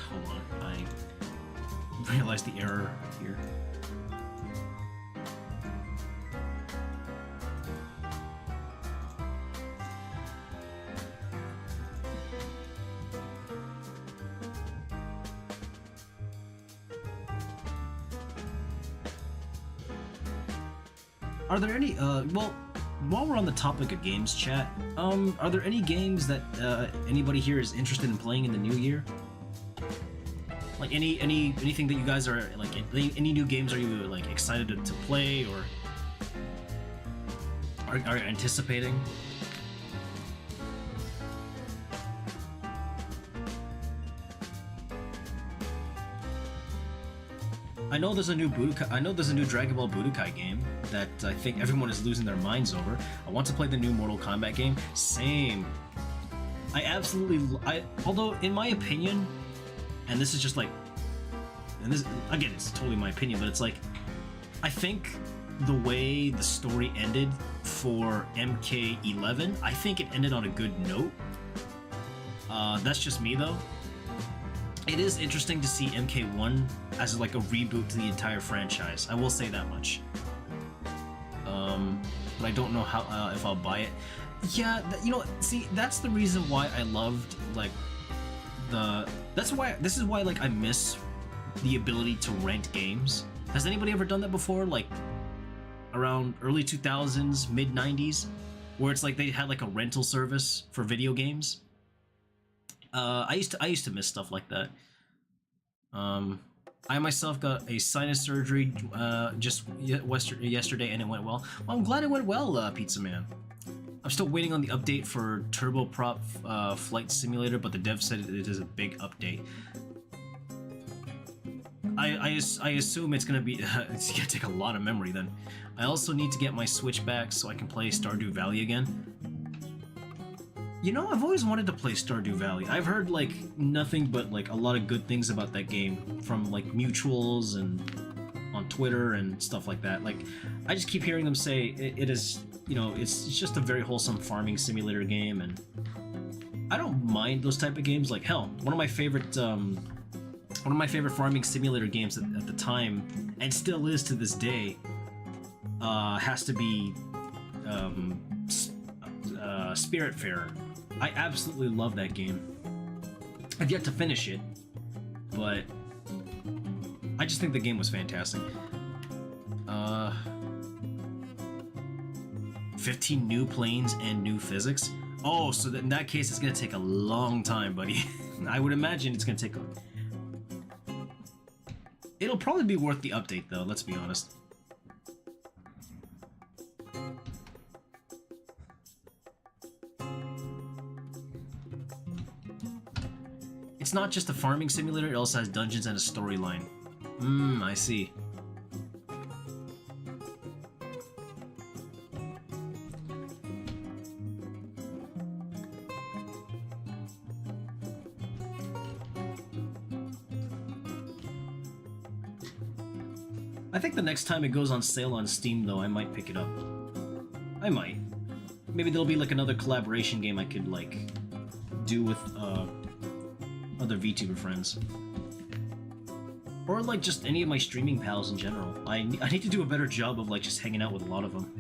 Hold on, I realized the error here. Are there any, well, while we're on the topic of games, chat, are there any games that anybody here is interested in playing in the new year? Like anything that you guys are, like, any new games are you, like, excited to play, or are anticipating? I know there's a new Dragon Ball Budokai game that I think everyone is losing their minds over. I want to play the new Mortal Kombat game. Same. Although in my opinion, and this is just like, and this again, it's totally my opinion, but it's like, I think the way the story ended for MK11, I think it ended on a good note. That's just me though. It is interesting to see MK1 as like a reboot to the entire franchise. I will say that much. But I don't know how if I'll buy it. Yeah, you know, see, that's the reason why I loved like this is why like I miss the ability to rent games. Has anybody ever done that before? Like around early 2000s, mid 90s, where it's like they had like a rental service for video games. I used to miss stuff like that. I myself got a sinus surgery just yesterday, and it went well. Well, I'm glad it went well, Pizza Man. I'm still waiting on the update for Turboprop Flight Simulator, but the dev said it is a big update. I assume it's gonna be it's gonna take a lot of memory then. I also need to get my Switch back so I can play Stardew Valley again. You know, I've always wanted to play Stardew Valley. I've heard, like, nothing but, like, a lot of good things about that game from, like, mutuals and on Twitter and stuff like that. Like, I just keep hearing them say it is, you know, it's just a very wholesome farming simulator game, and I don't mind those type of games. Like, hell, one of my favorite farming simulator games at the time, and still is to this day, has to be Spiritfarer. I absolutely love that game. I've yet to finish it, but I just think the game was fantastic. 15 new planes and new physics. Oh, so in that case, it's gonna take a long time, buddy. I would imagine it's gonna take a... It'll probably be worth the update, though, let's be honest. It's not just a farming simulator, it also has dungeons and a storyline. I see. I think the next time it goes on sale on Steam, though, I might pick it up. I might. Maybe there'll be like another collaboration game I could like do with other VTuber friends. Or like just any of my streaming pals in general. I need to do a better job of like just hanging out with a lot of them.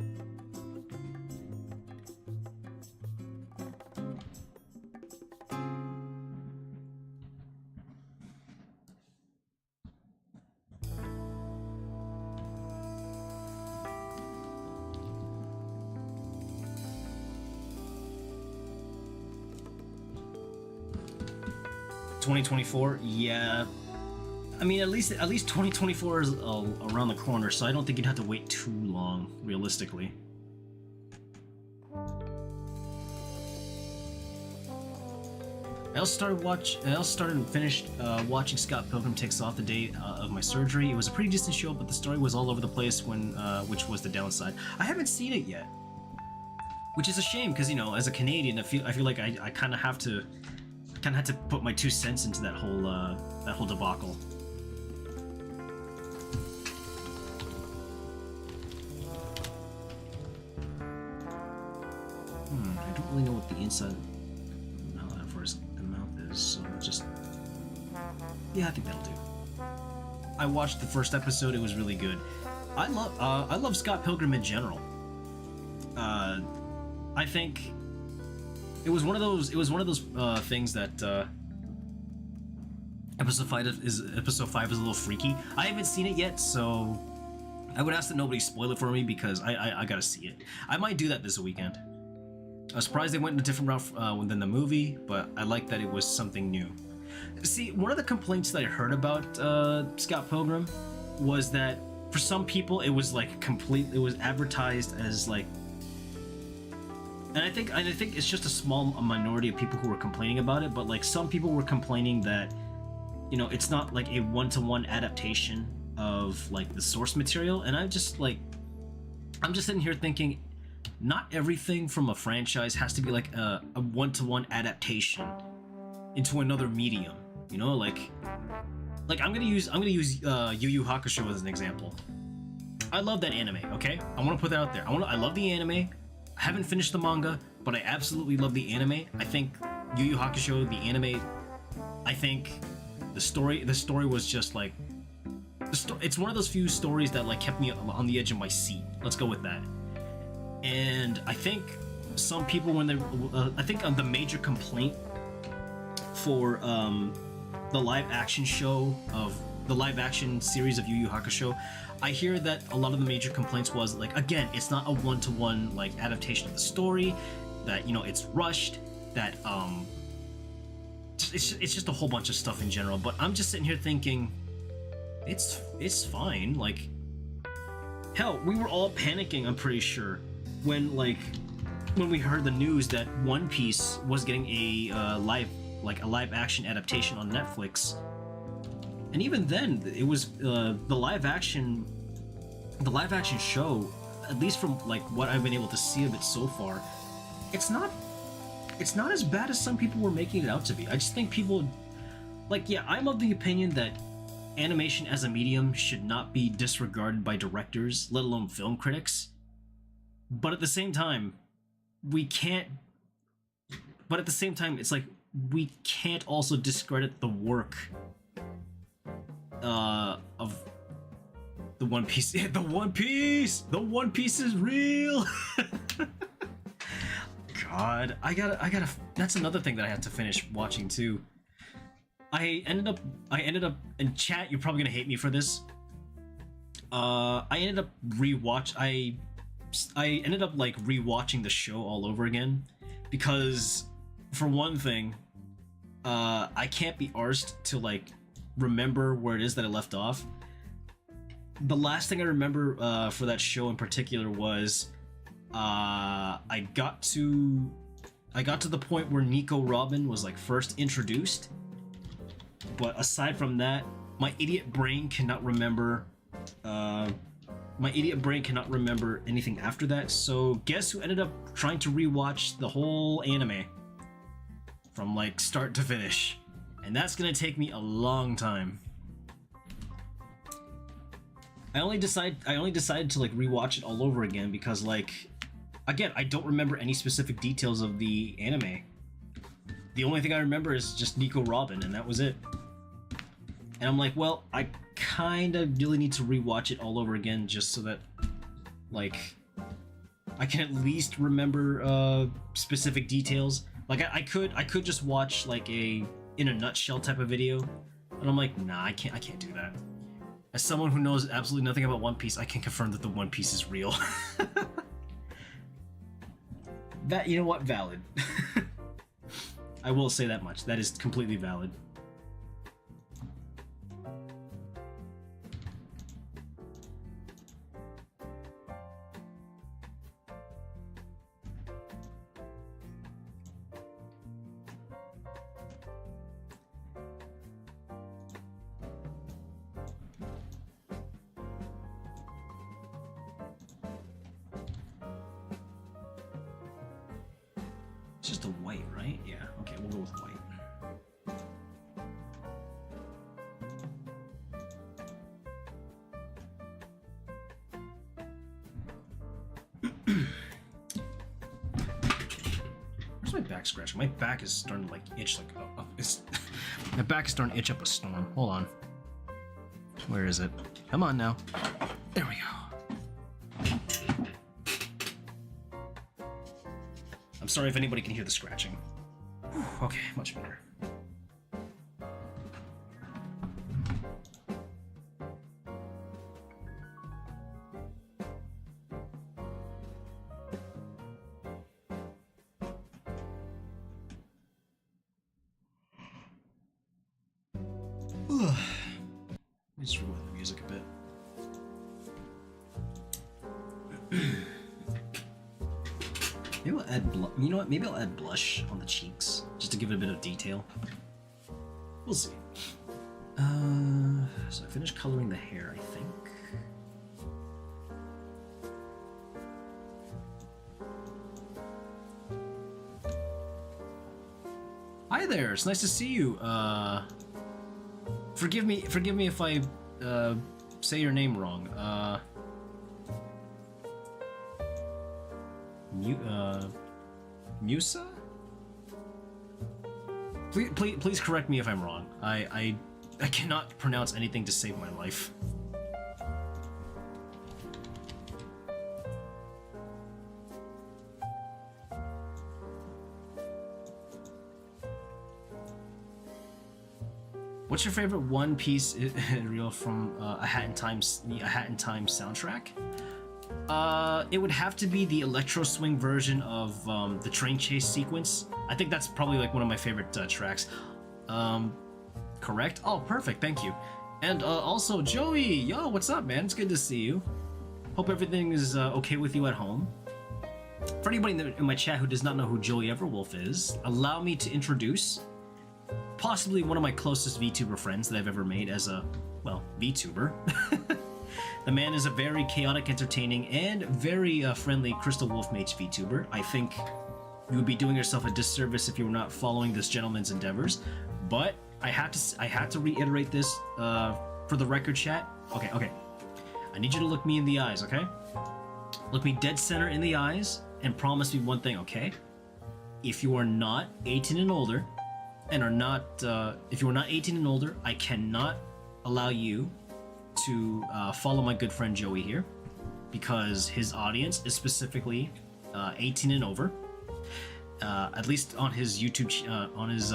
2024, yeah. I mean, at least 2024 is around the corner, so I don't think you'd have to wait too long, realistically. I also started and finished watching Scott Pilgrim Takes Off the day of my surgery. It was a pretty decent show, but the story was all over the place when, which was the downside. I haven't seen it yet, which is a shame because, you know, as a Canadian, I feel like I kind of have to put my 2 cents into that whole debacle. I don't really know what the inside for the mouth is, so just... Yeah, I think that'll do. I watched the first episode, it was really good. I love Scott Pilgrim in general. I think it was one of those things that episode 5 is a little freaky. I haven't seen it yet, so I would ask that nobody spoil it for me because I gotta see it. I might do that this weekend. I was surprised they went in a different route than the movie, but I like that it was something new. See, one of the complaints that I heard about Scott Pilgrim was that for some people it was like it was advertised as like, and I think it's just a minority of people who were complaining about it, but like some people were complaining that, you know, it's not like a one-to-one adaptation of like the source material, and I'm just sitting here thinking, not everything from a franchise has to be like a one-to-one adaptation into another medium, you know, like I'm gonna use Yu Yu Hakusho as an example. I love that anime, okay? I want to put that out there. I love the anime. I haven't finished the manga, but I absolutely love the anime. I think Yu Yu Hakusho, the anime, I think the story was just like it's one of those few stories that like kept me on the edge of my seat. Let's go with that. And I think some people, when they I think the major complaint for the live action show of the live action series of Yu Yu Hakusho, I hear that a lot of the major complaints was like, again, it's not a one-to-one like adaptation of the story, that, you know, it's rushed, that it's just a whole bunch of stuff in general. But I'm just sitting here thinking, it's fine. Like, hell, we were all panicking, I'm pretty sure, when we heard the news that One Piece was getting a live action adaptation on Netflix. And even then, it was the live action show, at least from like what I've been able to see of it so far, it's not as bad as some people were making it out to be. I just think people, like, yeah, I'm of the opinion that animation as a medium should not be disregarded by directors, let alone film critics. But at the same time, it's like we can't also discredit the work of The One Piece. The One Piece. The One Piece is real. God, I gotta. That's another thing that I have to finish watching too. I ended up in chat. You're probably gonna hate me for this. I ended up I ended up like rewatching the show all over again because, for one thing, I can't be arsed to like remember where it is that I left off. The last thing I remember for that show in particular was I got to the point where Nico Robin was like first introduced, but aside from that, my idiot brain cannot remember anything after that. So guess who ended up trying to rewatch the whole anime from like start to finish, and that's gonna take me a long time. I only decided to like rewatch it all over again because, like, again, I don't remember any specific details of the anime. The only thing I remember is just Nico Robin, and that was it. And I'm like, well, I kind of really need to rewatch it all over again just so that, like, I can at least remember specific details. Like, I could just watch like a in a nutshell type of video, but I'm like, nah, I can't do that. As someone who knows absolutely nothing about One Piece, I can confirm that the One Piece is real. That, you know what? Valid. I will say that much. That is completely valid. It's just a white, right? Yeah, okay, we'll go with white. Where's my back scratching? My back is starting to like itch like my back is starting to itch up a storm. Hold on. Where is it? Come on now. There we go. I'm sorry if anybody can hear the scratching. Whew, okay, much better. Let's rewind the music a bit. Maybe I'll add you know what? Maybe I'll add blush on the cheeks just to give it a bit of detail. We'll see. So I finished coloring the hair, I think. Hi there. It's nice to see you. Forgive me if I say your name wrong. Musa? Please correct me if I'm wrong. I cannot pronounce anything to save my life. What's your favorite One Piece reel from A Hat in Time soundtrack? It would have to be the electro swing version of the train chase sequence. I think that's probably like one of my favorite tracks. Correct? Oh, perfect. Thank you. And also, Joey, yo, what's up, man? It's good to see you. Hope everything is okay with you at home. For anybody in my chat who does not know who Joey Everwolf is, allow me to introduce possibly one of my closest VTuber friends that I've ever made as a, well, VTuber. The man is a very chaotic, entertaining, and very friendly Crystal Wolf Mage VTuber. I think you would be doing yourself a disservice if you were not following this gentleman's endeavors. But I had to reiterate this for the record, chat. Okay. I need you to look me in the eyes, okay? Look me dead center in the eyes and promise me one thing, okay? If you are not 18 and older, if you are not 18 and older, I cannot allow you to follow my good friend Joey here, because his audience is specifically 18 and over. At least on his YouTube, on his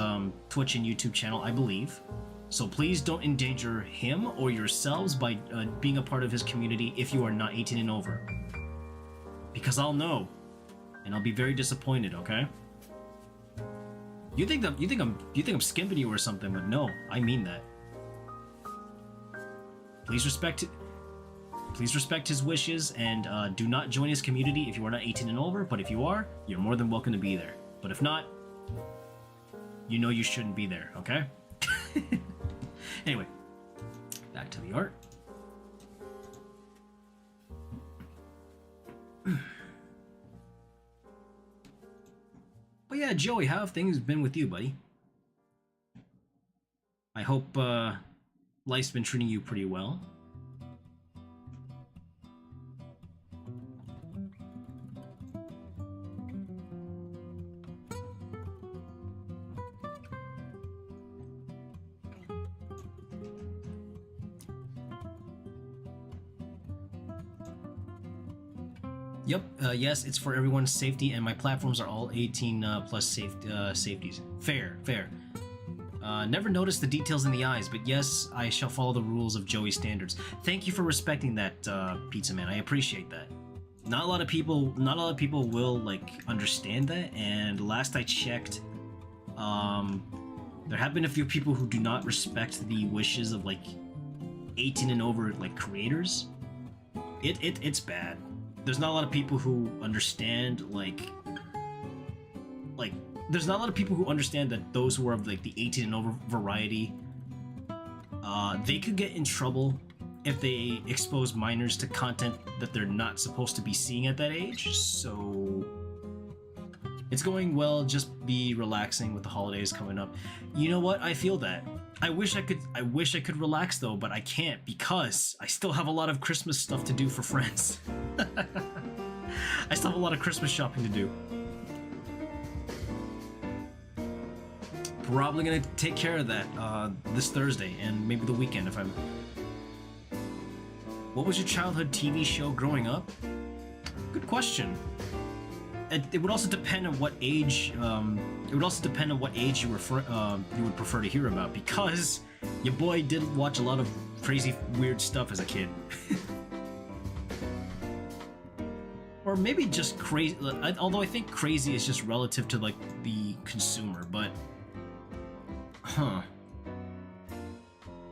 Twitch and YouTube channel, I believe. So please don't endanger him or yourselves by being a part of his community if you are not 18 and over. Because I'll know, and I'll be very disappointed. Okay? You think I'm skimping you or something, but no, I mean that. Please respect his wishes, and do not join his community if you are not 18 and over. But if you are, you're more than welcome to be there. But if not, you know you shouldn't be there. Okay? Anyway, back to the art. But yeah, Joey, how have things been with you, buddy? I hope life's been treating you pretty well. Yep, yes, it's for everyone's safety, and my platforms are all 18 plus safeties. Fair. Never noticed the details in the eyes, but yes, I shall follow the rules of Joey standards. Thank you for respecting that, Pizza Man. I appreciate that. Not a lot of people will like understand that, and last I checked, there have been a few people who do not respect the wishes of like 18 and over like creators. It's bad. There's not a lot of people who understand like there's not a lot of people who understand that those who are of like the 18 and over variety, they could get in trouble if they expose minors to content that they're not supposed to be seeing at that age. So it's going well. Just be relaxing with the holidays coming up. You know what? I feel that. I wish I could relax though, but I can't because I still have a lot of Christmas stuff to do for friends. I still have a lot of Christmas shopping to do. Probably gonna take care of that this Thursday and maybe the weekend if I'm... What was your childhood TV show growing up? Good question. It would also depend on what age. It would also depend on what age you would prefer to hear about, because your boy did watch a lot of crazy, weird stuff as a kid. Or maybe just crazy. Although I think crazy is just relative to like the consumer, but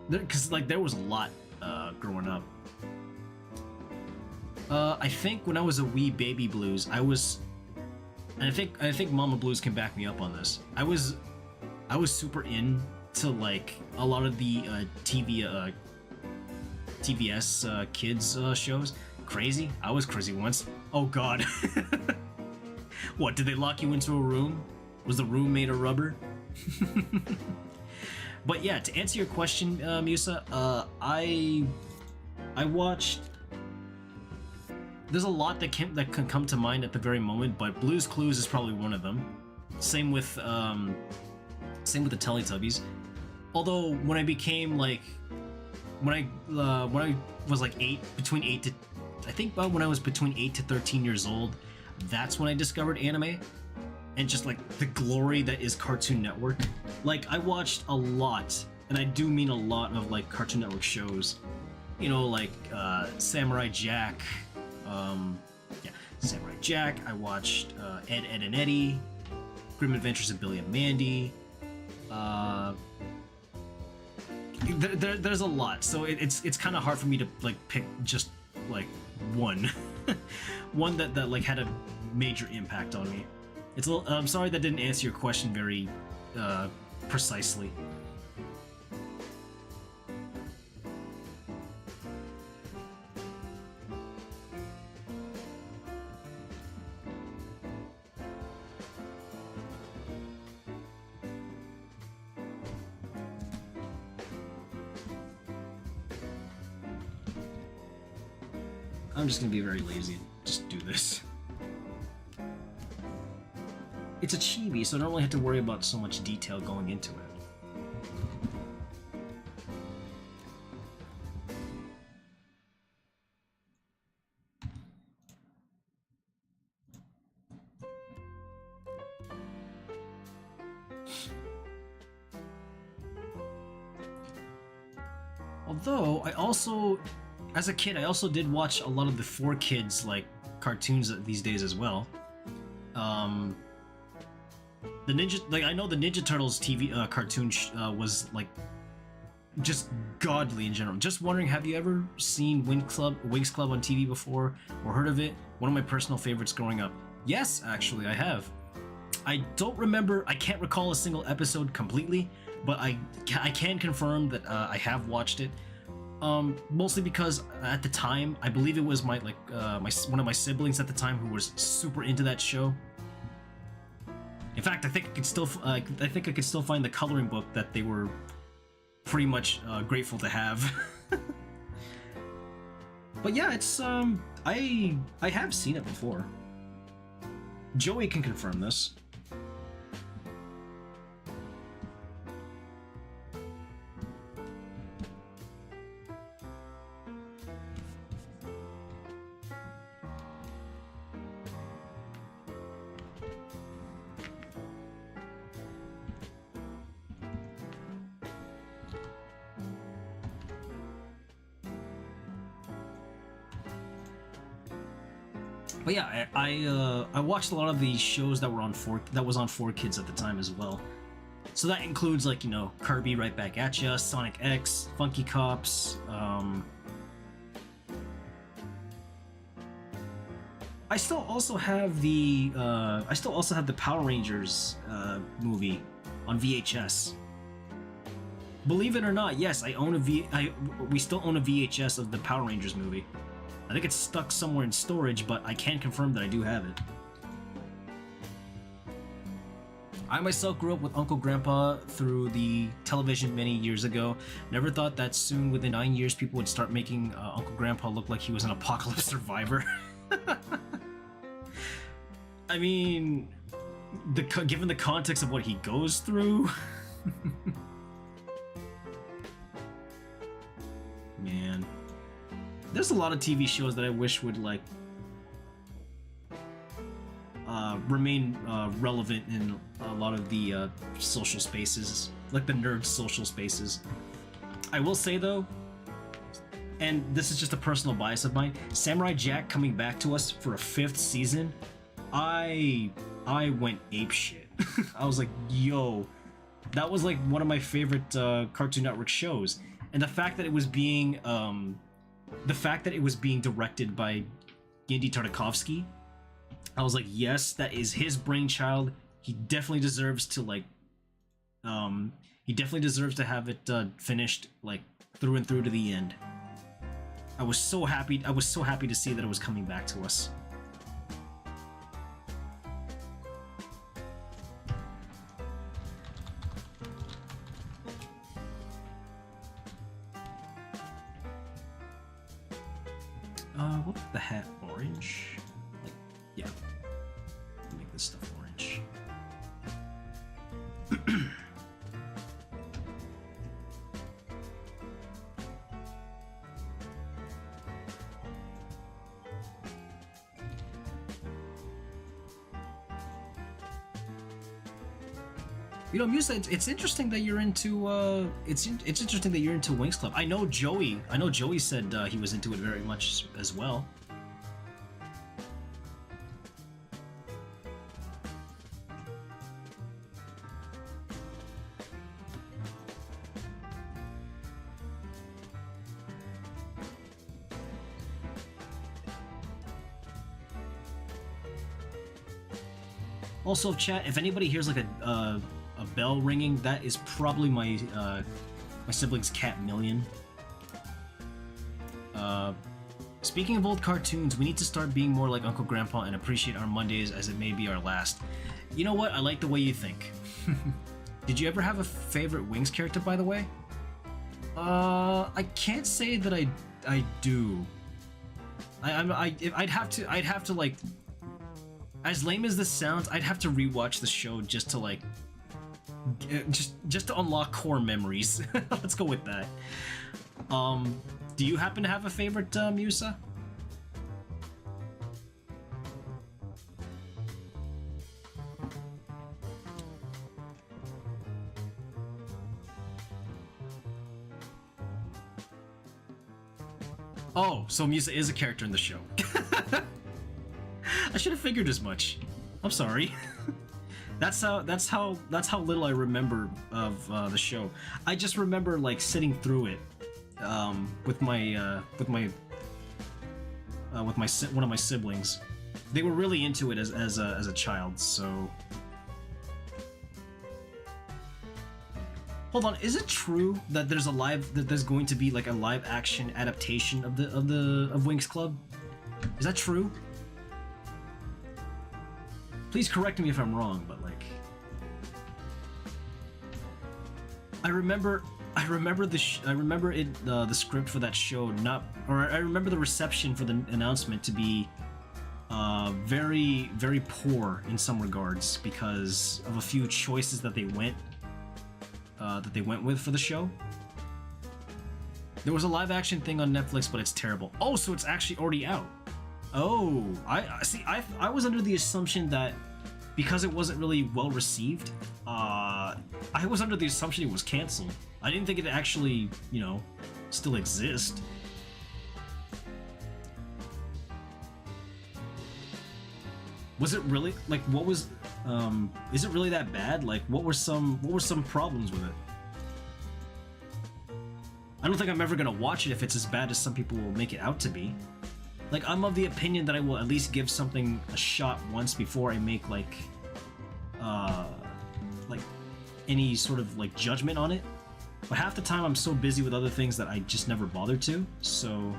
because like there was a lot growing up. I think when I was a wee baby blues, and I think Mama Blues can back me up on this. I was super into like a lot of the TVS kids shows. Crazy? I was crazy once. Oh god. What, did they lock you into a room? Was the room made of rubber? But yeah, to answer your question, Musa, I watched... There's a lot that can come to mind at the very moment, but Blue's Clues is probably one of them. Same with the Teletubbies. Although when I became like, when I was like between 8 to 13 years old, that's when I discovered anime, and just like the glory that is Cartoon Network. Like I watched a lot, and I do mean a lot of like Cartoon Network shows. You know, like Samurai Jack. Samurai Jack. I watched Ed, Edd and Eddy, Grim Adventures of Billy and Mandy. There's a lot, so it's kind of hard for me to like pick just like one, one that like had a major impact on me. It's a little, I'm sorry that didn't answer your question very precisely. I'm just gonna be very lazy and just do this. It's a chibi, so I don't really have to worry about so much detail going into it. Although I also, as a kid, I also did watch a lot of the 4Kids like cartoons these days as well. The Ninja, like I know the Ninja Turtles TV cartoon was like just godly in general. Just wondering, have you ever seen Winx Club on TV before or heard of it? One of my personal favorites growing up. Yes, actually, I have. I don't remember, I can't recall a single episode completely, but I can confirm that I have watched it. Mostly because at the time, I believe it was my one of my siblings at the time who was super into that show. In fact, I think I could still find the coloring book that they were pretty much grateful to have. But yeah, it's I have seen it before. Joey can confirm this. But yeah, I watched a lot of the shows that were on 4Kids at the time as well. So that includes, like, you know, Kirby Right Back at Ya, Sonic X, Funky Cops. I still also have the Power Rangers movie on VHS. Believe it or not, yes, we still own a VHS of the Power Rangers movie. I think it's stuck somewhere in storage, but I can confirm that I do have it. I myself grew up with Uncle Grandpa through the television many years ago. Never thought that soon, within 9 years, people would start making Uncle Grandpa look like he was an apocalypse survivor. I mean, given the context of what he goes through... Man. There's a lot of TV shows that I wish would, like, remain relevant in a lot of the social spaces, like the nerd social spaces. I will say, though, and this is just a personal bias of mine, Samurai Jack coming back to us for a 5th season, I went apeshit. I was like, yo, that was like one of my favorite Cartoon Network shows, and the fact that it was being directed by Genndy Tartakovsky, I was like, yes, that is his brainchild. He definitely deserves to, like, he definitely deserves to have it finished, like, through and through to the end. I was so happy to see that it was coming back to us. What's the hat? Orange? Like, yeah. Make this stuff orange. You know, Musa, it's interesting that you're into it's interesting that you're into Winx Club. I know Joey said he was into it very much as well. Also, chat, if anybody hears like a bell ringing, that is probably my my sibling's cat Million. Speaking of old cartoons, we need to start being more like Uncle Grandpa and appreciate our Mondays as it may be our last. You know what? I like the way you think. Did you ever have a favorite Wings character, by the way? I can't say that I do. I'd have to like, as lame as this sounds, I'd have to rewatch the show just to like, just to unlock core memories. Let's go with that. Do you happen to have a favorite, Musa? Oh, so Musa is a character in the show. I should have figured as much. I'm sorry. That's how little I remember of the show. I just remember like sitting through it with one of my siblings. They were really into it as a child. So hold on, is it true that there's going to be like a live action adaptation of Winx Club? Is that true? Please correct me if I'm wrong, but like, I remember the script for that show I remember the reception for the announcement to be very, very poor in some regards because of a few choices that they went with for the show. There was a live action thing on Netflix, but it's terrible. Oh, so it's actually already out. Oh, I see. I was under the assumption that because it wasn't really well received, I was under the assumption it was canceled. I didn't think it actually, still exist. Was it really like what was? Is it really that bad? Like, what were some problems with it? I don't think I'm ever gonna watch it if it's as bad as some people will make it out to be. Like, I'm of the opinion that I will at least give something a shot once before I make like any sort of like judgment on it. But half the time I'm so busy with other things that I just never bother to. So,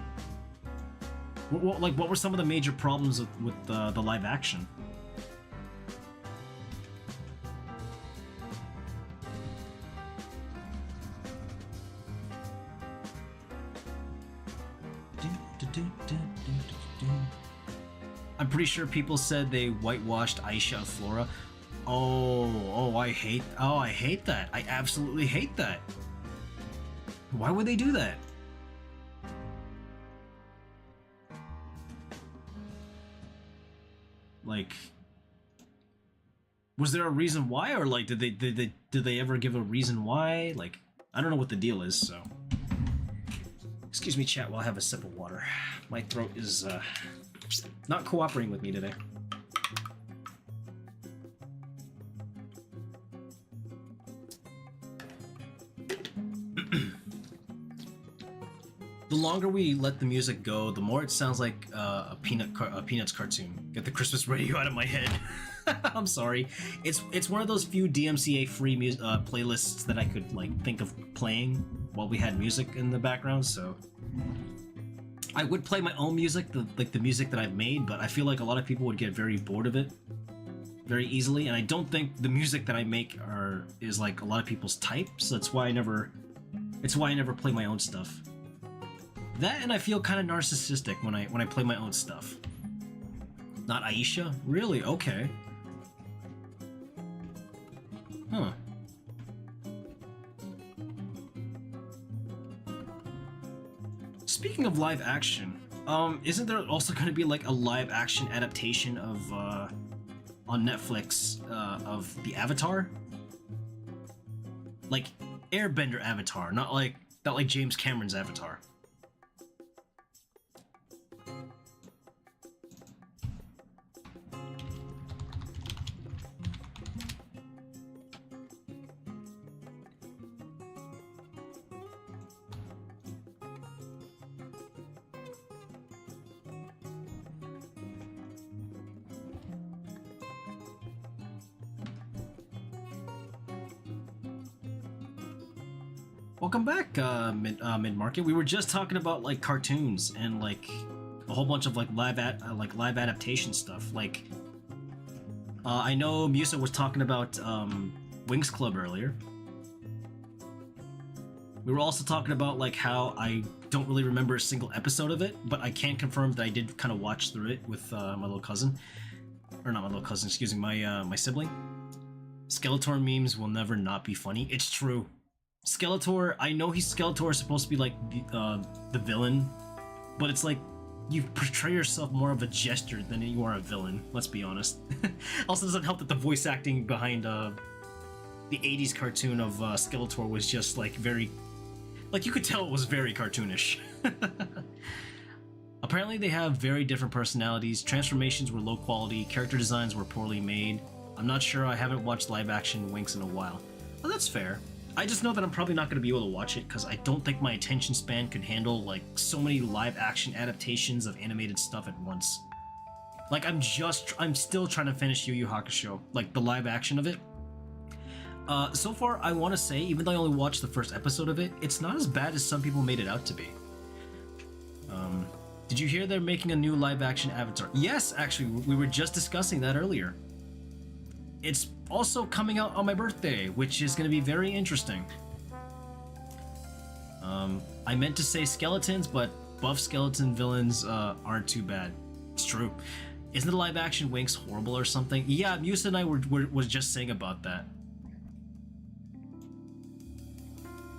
what were some of the major problems with the live action? I'm pretty sure people said they whitewashed Aisha and Flora. I hate that. I absolutely hate that. Why would they do that? Like, was there a reason why, or like did they ever give a reason why? Like, I don't know what the deal is, so. Excuse me, chat, while I have a sip of water. My throat is not cooperating with me today. The longer we let the music go, the more it sounds like a Peanuts cartoon. Get the Christmas radio out of my head. I'm sorry. It's one of those few DMCA free playlists that I could like think of playing while we had music in the background. So I would play my own music, the music that I've made, but I feel like a lot of people would get very bored of it very easily, and I don't think the music that I make is like a lot of people's type. So that's why I never play my own stuff. That, and I feel kind of narcissistic when I play my own stuff. Not Aisha? Really? Okay. Huh. Speaking of live action, isn't there also going to be like a live action adaptation of on Netflix of the Avatar? Like Airbender Avatar, not like James Cameron's Avatar. Welcome back, mid-market. We were just talking about like cartoons and like a whole bunch of like live adaptation stuff. Like, I know Musa was talking about Winx Club earlier. We were also talking about like how I don't really remember a single episode of it, but I can confirm that I did kind of watch through it with my little cousin, or not my little cousin, excuse me, my sibling. Skeletor memes will never not be funny. It's true. Skeletor, I know Skeletor is supposed to be like the villain, but it's like you portray yourself more of a jester than you are a villain, let's be honest. Also doesn't help that the voice acting behind the 80s cartoon of Skeletor was just like very, like you could tell it was very cartoonish. Apparently they have very different personalities, transformations were low quality, character designs were poorly made. I'm not sure, I haven't watched live action Winx in a while. Well, that's fair. I just know that I'm probably not going to be able to watch it because I don't think my attention span could handle like so many live action adaptations of animated stuff at once. Like I'm still trying to finish Yu Yu Hakusho, like the live action of it. So far, I want to say, even though I only watched the first episode of it, it's not as bad as some people made it out to be. Did you hear they're making a new live-action Avatar? Yes, actually, we were just discussing that earlier. It's also coming out on my birthday, which is going to be very interesting. I meant to say skeletons, but buff skeleton villains aren't too bad. It's true. Isn't the live-action Winx horrible or something? Yeah, Musa and I were just saying about that.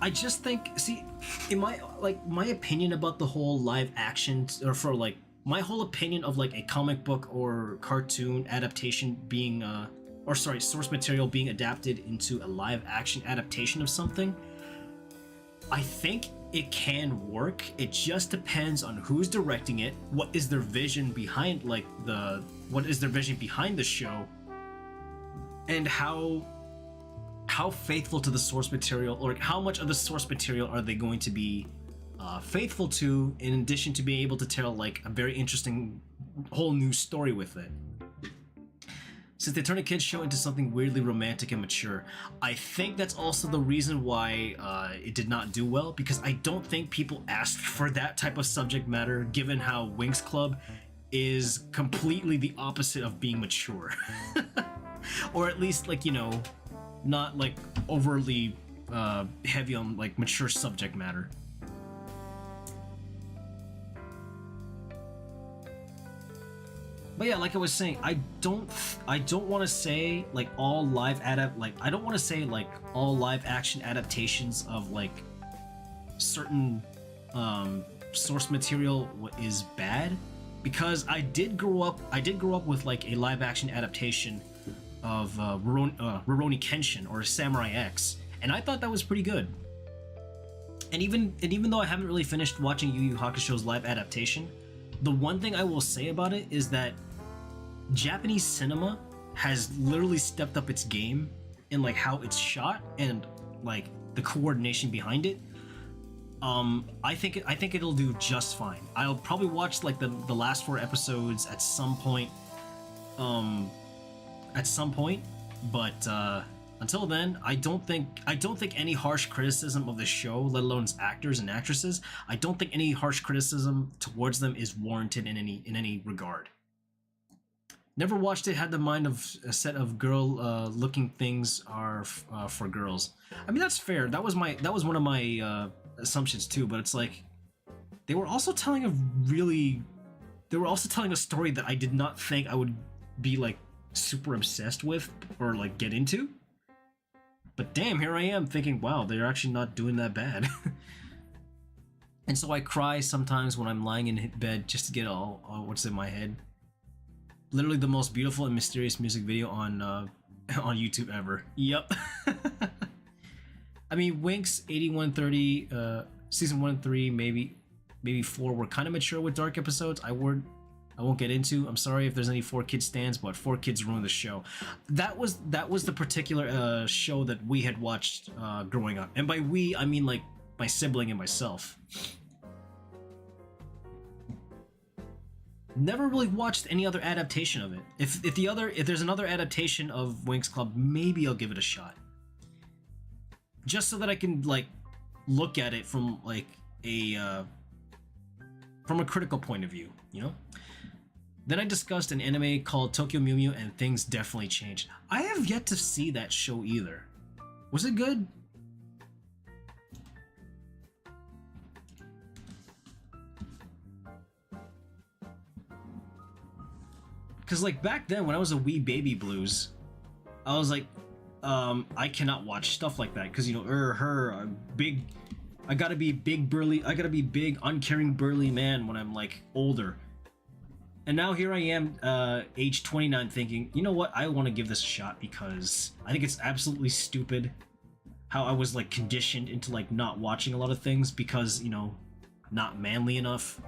I just think, see, in my opinion about the whole live action, or for like my whole opinion of like a comic book or cartoon adaptation being, or sorry, source material being adapted into a live action adaptation of something, I think it can work. It just depends on who's directing it, what is their vision behind what is their vision behind the show, and how faithful to the source material, or how much of the source material are they going to be faithful to, in addition to being able to tell like a very interesting whole new story with it. Since they turn a kid's show into something weirdly romantic and mature, I think that's also the reason why it did not do well, because I don't think people asked for that type of subject matter, given how Winx Club is completely the opposite of being mature. Or at least, like, you know, not like overly heavy on like mature subject matter. But yeah, like I was saying, I don't want to say like all live I don't want to say like all live action adaptations of like certain source material is bad, because I did grow up with like a live action adaptation of Rurouni Kenshin, or Samurai X, and I thought that was pretty good. And even though I haven't really finished watching Yu Yu Hakusho's live adaptation, the one thing I will say about it is that Japanese cinema has literally stepped up its game in like how it's shot and like the coordination behind it. I think it'll do just fine. I'll probably watch like the last 4 episodes at some point. But until then, I don't think any harsh criticism of the show, let alone its actors and actresses, I don't think any harsh criticism towards them is warranted in any regard. Never watched it, had the mind of a set of girl looking things are for girls. I mean, that's fair. That was one of my assumptions too, but it's like they were also telling a story that I did not think I would be like super obsessed with or like get into. But damn, here I am thinking, wow, they're actually not doing that bad. And so I cry sometimes when I'm lying in bed just to get all what's in my head. Literally the most beautiful and mysterious music video on YouTube ever. Yep. I mean, Winx 8130, season 1 and 3, maybe 4 were kind of mature with dark episodes. I won't get into. I'm sorry if there's any 4Kids stands, but 4Kids ruined the show. That was the particular show that we had watched growing up, and by we I mean like my sibling and myself. Never really watched any other adaptation of it. If there's another adaptation of Winx Club, maybe I'll give it a shot. Just so that I can like look at it from like a critical point of view, you know? Then I discussed an anime called Tokyo Mew Mew, and things definitely changed. I have yet to see that show either. Was it good? Because like back then when I was a wee baby blues, I was like, I cannot watch stuff like that because, you know, I gotta be big uncaring burly man when I'm like older. And now here I am, age 29, thinking, you know what, I want to give this a shot because I think it's absolutely stupid how I was like conditioned into like not watching a lot of things because, you know, not manly enough.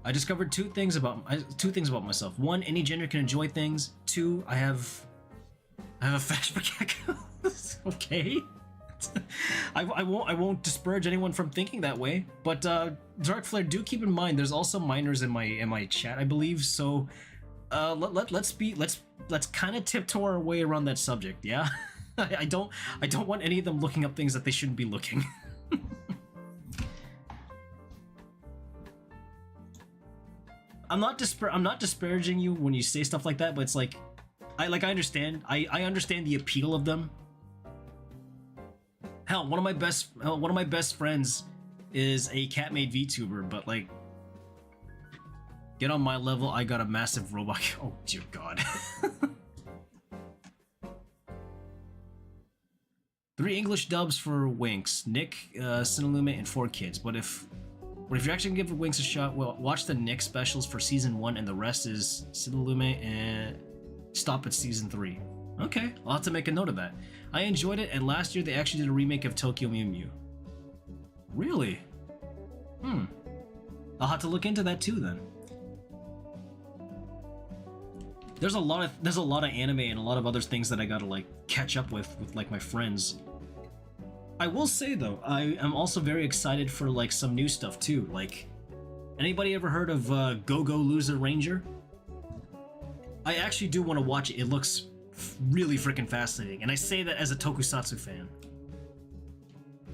I discovered two things about myself. One, any gender can enjoy things. Two, I have a fetish for geckos. Okay. I won't disparage anyone from thinking that way, but Dark Flare, do keep in mind there's also minors in my chat, I believe. So let's kind of tiptoe our way around that subject. Yeah. I don't want any of them looking up things that they shouldn't be looking. I'm not disparaging you when you say stuff like that, but it's like I understand. I understand the appeal of them. Hell, one of my best friends is a cat-made VTuber, but like, get on my level, I got a massive robot. Oh dear God. 3 English dubs for Winx, Nick, Cinelume, and 4 kids. But if you're actually gonna give Winx a shot, well, watch the Nick specials for season 1, and the rest is Cinelume and stop at season 3. Okay, I'll have to make a note of that. I enjoyed it, and last year they actually did a remake of Tokyo Mew Mew. Really? I'll have to look into that too then. There's a lot of anime and a lot of other things that I gotta like catch up with like my friends. I will say though, I am also very excited for like some new stuff too. Like, anybody ever heard of Go Go Loser Ranger? I actually do want to watch it. It looks really freaking fascinating, and I say that as a tokusatsu fan.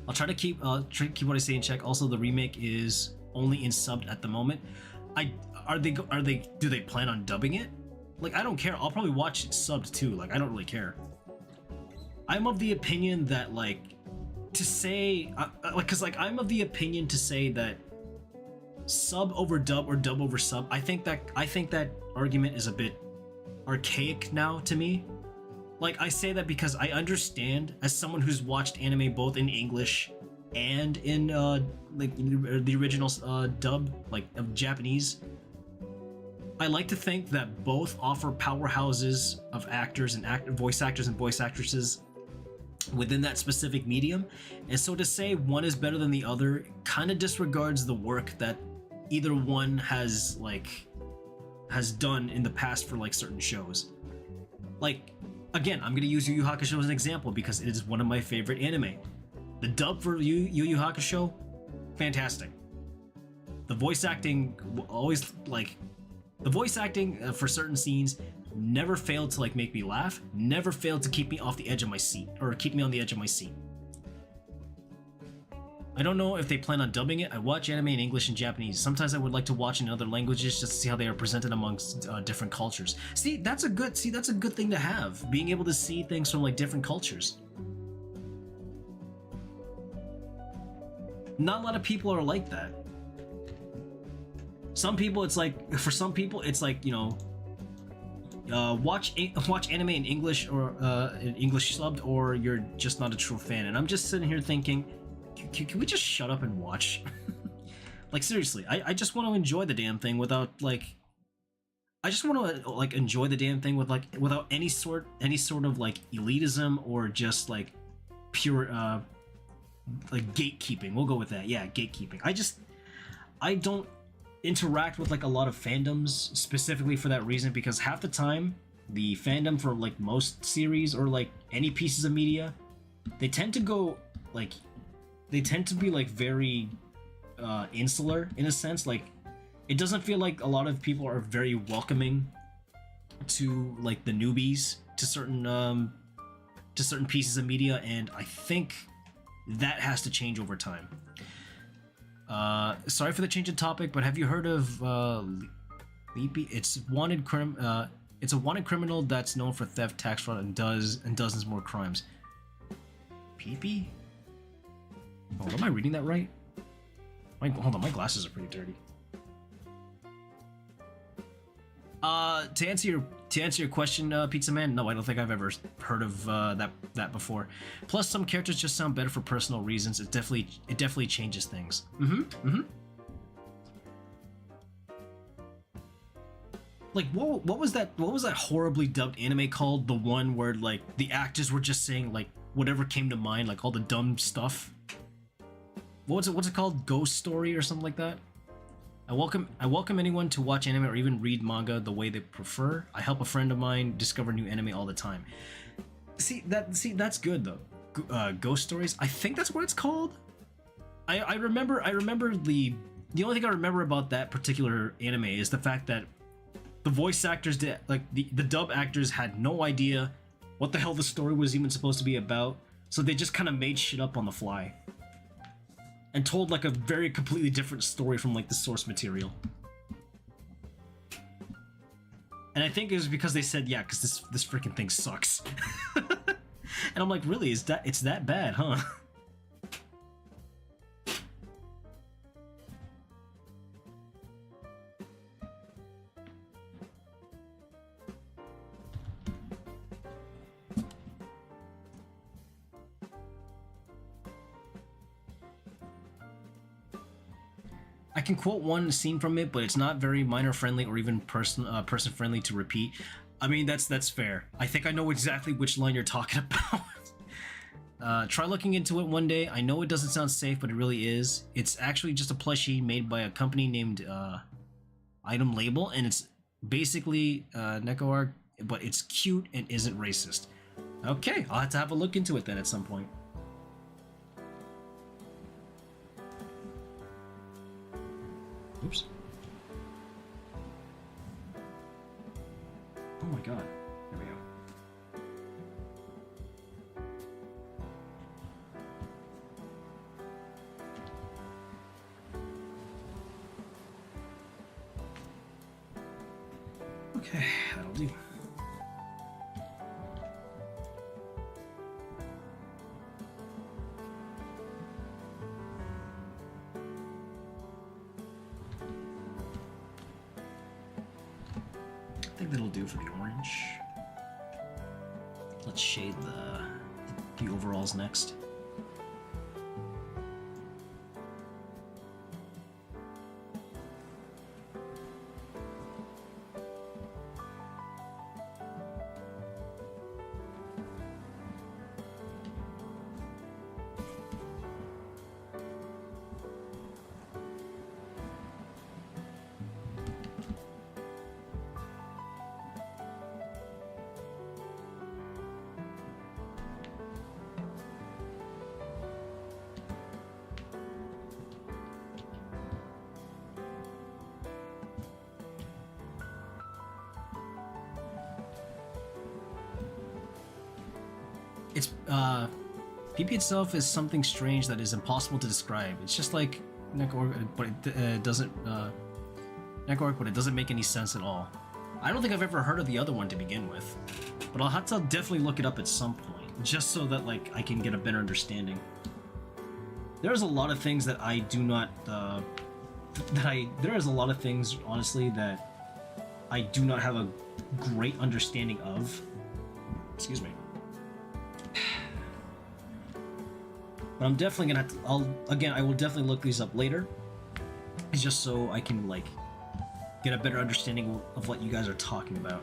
I'll try to keep what I say in check. Also, the remake is only in subbed at the moment. Do they plan on dubbing it? Like, I don't care. I'll probably watch it subbed too. Like, I don't really care. I'm of the opinion that like to say I'm of the opinion to say that sub over dub or dub over sub. I think that argument is a bit archaic now to me. Like, I say that because I understand, as someone who's watched anime both in English and in like the original dub, like of Japanese. I like to think that both offer powerhouses of actors and voice actors and voice actresses within that specific medium, and so to say one is better than the other kind of disregards the work that either one has done in the past for like certain shows. Like, again, I'm gonna use Yu Yu Hakusho as an example because it is one of my favorite anime. The dub for Yu Yu Hakusho, fantastic. The voice acting always like. The voice acting for certain scenes never failed to like make me laugh, never failed to keep me off the edge of my seat, or keep me on the edge of my seat. I don't know if they plan on dubbing it. I watch anime in English and Japanese. Sometimes I would like to watch in other languages just to see how they are presented amongst different cultures. See, that's a good thing to have, being able to see things from like different cultures. Not a lot of people are like that. Some people, it's like, for some people, it's like, you know, watch anime in English or in English subbed, or you're just not a true fan. And I'm just sitting here thinking, can we just shut up and watch? Like, seriously, I just want to enjoy the damn thing without like, I just want to like enjoy the damn thing with like without any sort of like elitism or just like pure like gatekeeping. We'll go with that. Yeah, gatekeeping. I don't interact with like a lot of fandoms specifically for that reason, because half the time the fandom for like most series or like any pieces of media, they tend to be like very insular in a sense. Like, it doesn't feel like a lot of people are very welcoming to like the newbies to certain pieces of media, and I think that has to change over time. Sorry for the change of topic, but have you heard of Leapy? It's a wanted criminal that's known for theft, tax fraud, and dozens more crimes. Peepee? Oh, am I reading that right? Hold on, my glasses are pretty dirty. To answer your question, Pizza Man, no, I don't think I've ever heard of that before. Plus, some characters just sound better for personal reasons. It definitely changes things. Like, what was that horribly dubbed anime called? The one where like the actors were just saying like whatever came to mind, like all the dumb stuff. What's it called? Ghost Story or something like that? I welcome anyone to watch anime or even read manga the way they prefer. I help a friend of mine discover new anime all the time. See that's good though. Ghost stories. I think that's what it's called. I remember the only thing I remember about that particular anime is the fact that the voice actors did, like the dub actors had no idea what the hell the story was even supposed to be about, so they just kind of made shit up on the fly and told like a very completely different story from like the source material. And I think it was because they said, yeah, because this freaking thing sucks. And I'm like, really? It's that bad, huh? I can quote one scene from it, but it's not very minor friendly or even person friendly to repeat. I mean, that's fair. I think I know exactly which line you're talking about. Try looking into it one day. I know it doesn't sound safe, but it really is. It's actually just a plushie made by a company named Item Label, and it's basically Neko art, but it's cute and isn't racist. Okay, I'll have to have a look into it then at some point. Oops. Oh my god. There we go. Okay, that'll do. I think that'll do for the orange. Let's shade the overalls next. It's PP itself is something strange that is impossible to describe. It's just like Necor, but it doesn't Necor, but it doesn't make any sense at all. I don't think I've ever heard of the other one to begin with, but I'll have to definitely look it up at some point, just so that like I can get a better understanding. There's a lot of things that I do not there is a lot of things honestly that I do not have a great understanding of. Excuse me. But I'm definitely gonna have to, I will definitely look these up later. It's just so I can like get a better understanding of what you guys are talking about.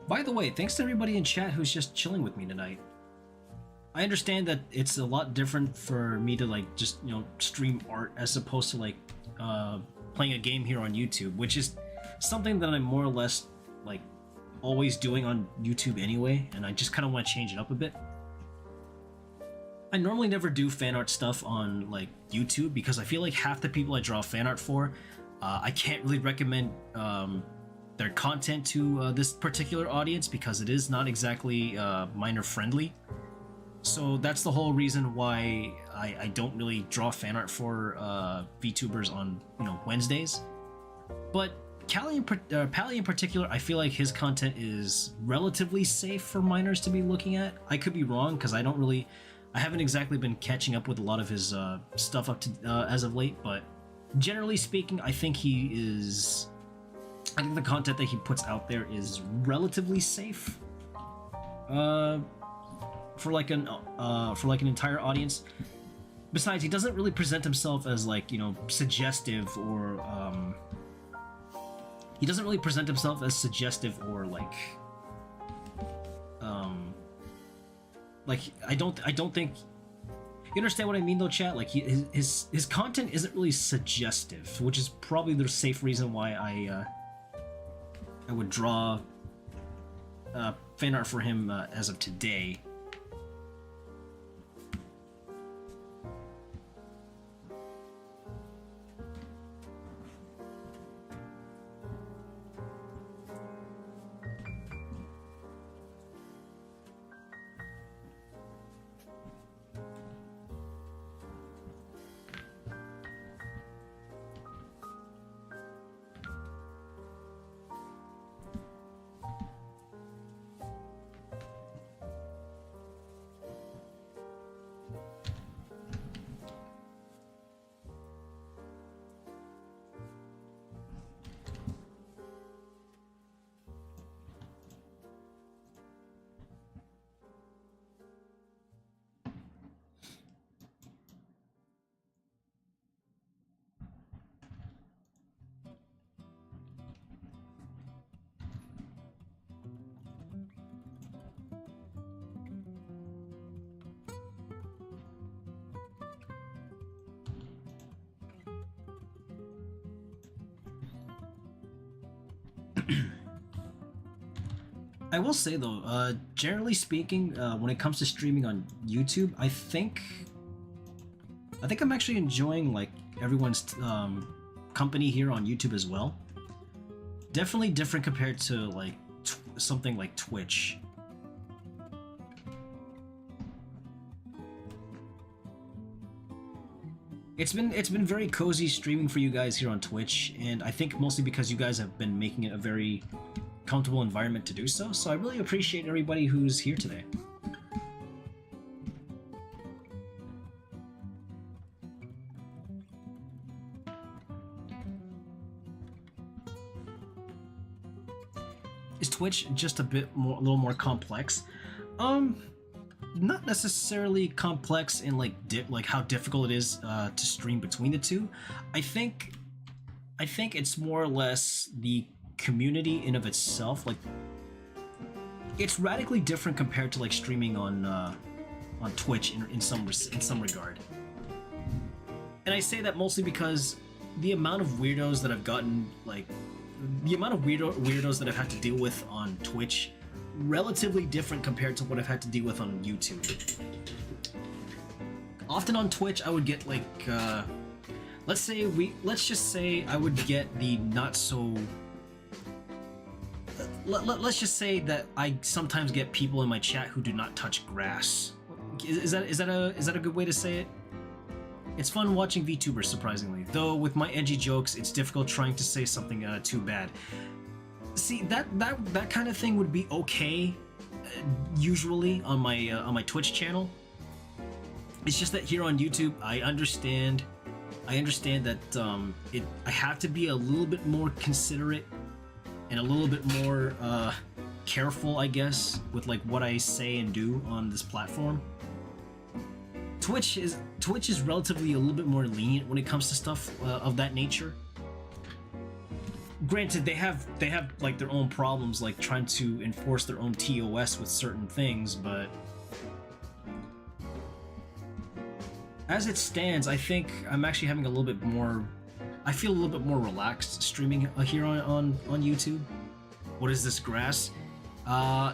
By the way, thanks to everybody in chat who's just chilling with me tonight. I understand that it's a lot different for me to like just, you know, stream art as opposed to like playing a game here on YouTube, which is something that I'm more or less like always doing on YouTube anyway, and I just kind of want to change it up a bit. I normally never do fan art stuff on like YouTube because I feel like half the people I draw fan art for, I can't really recommend their content to this particular audience because it is not exactly minor friendly. So that's the whole reason why I don't really draw fan art for VTubers on Wednesdays. But Pally in particular, I feel like his content is relatively safe for minors to be looking at. I could be wrong because I haven't exactly been catching up with a lot of his stuff up to as of late. But generally speaking, I think the content that he puts out there is relatively safe. For like an entire audience. Besides, he doesn't really present himself as like suggestive or he doesn't really present himself as suggestive or like I don't think you understand what I mean though, chat. Like his content isn't really suggestive, which is probably the safe reason why I would draw fan art for him as of today. I will say though, generally speaking, when it comes to streaming on YouTube, I think I'm actually enjoying like everyone's company here on YouTube as well. Definitely different compared to like something like Twitch. It's been very cozy streaming for you guys here on Twitch, and I think mostly because you guys have been making it a very comfortable environment to do so. So I really appreciate everybody who's here today. Is Twitch just a little more complex? Not necessarily complex in like how difficult it is to stream between the two. I think it's more or less the community in of itself. Like, it's radically different compared to like streaming on Twitch in some regard. And I say that mostly because the amount of weirdos that I've gotten, like the amount of weirdos that I've had to deal with on Twitch, relatively different compared to what I've had to deal with on YouTube. Often on Twitch, I would get like, let's just say I would get the not so. Let's just say that I sometimes get people in my chat who do not touch grass. Is that a good way to say it? It's fun watching VTubers, surprisingly. Though with my edgy jokes, it's difficult trying to say something too bad. See, that kind of thing would be okay, usually on my Twitch channel. It's just that here on YouTube, I understand that I have to be a little bit more considerate and a little bit more careful, I guess, with like what I say and do on this platform. Twitch is relatively a little bit more lenient when it comes to stuff of that nature. Granted, they have like their own problems, like trying to enforce their own TOS with certain things, but as it stands, I think I'm actually having a little bit more. I feel a little bit more relaxed streaming here on YouTube. What is this, grass?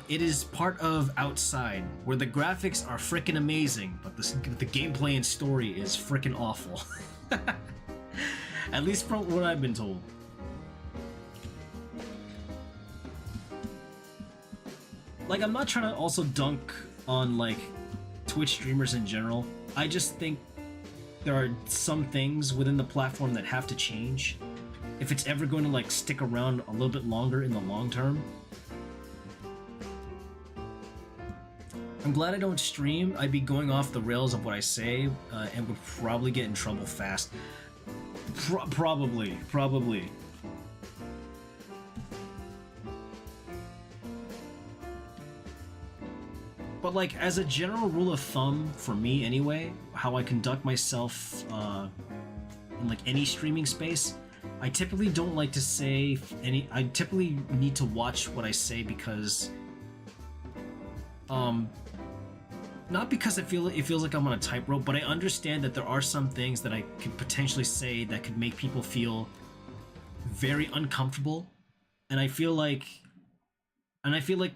It is part of Outside, where the graphics are frickin' amazing, but the gameplay and story is frickin' awful. At least from what I've been told. Like, I'm not trying to also dunk on like Twitch streamers in general. I just think there are some things within the platform that have to change if it's ever going to like stick around a little bit longer in the long term. I'm glad I don't stream. I'd be going off the rails of what I say and would probably get in trouble fast. Probably. But like, as a general rule of thumb, for me anyway, how I conduct myself in like any streaming space, I typically don't like to say any. I typically need to watch what I say because, not because it feels like I'm on a tightrope, but I understand that there are some things that I could potentially say that could make people feel very uncomfortable, and I feel like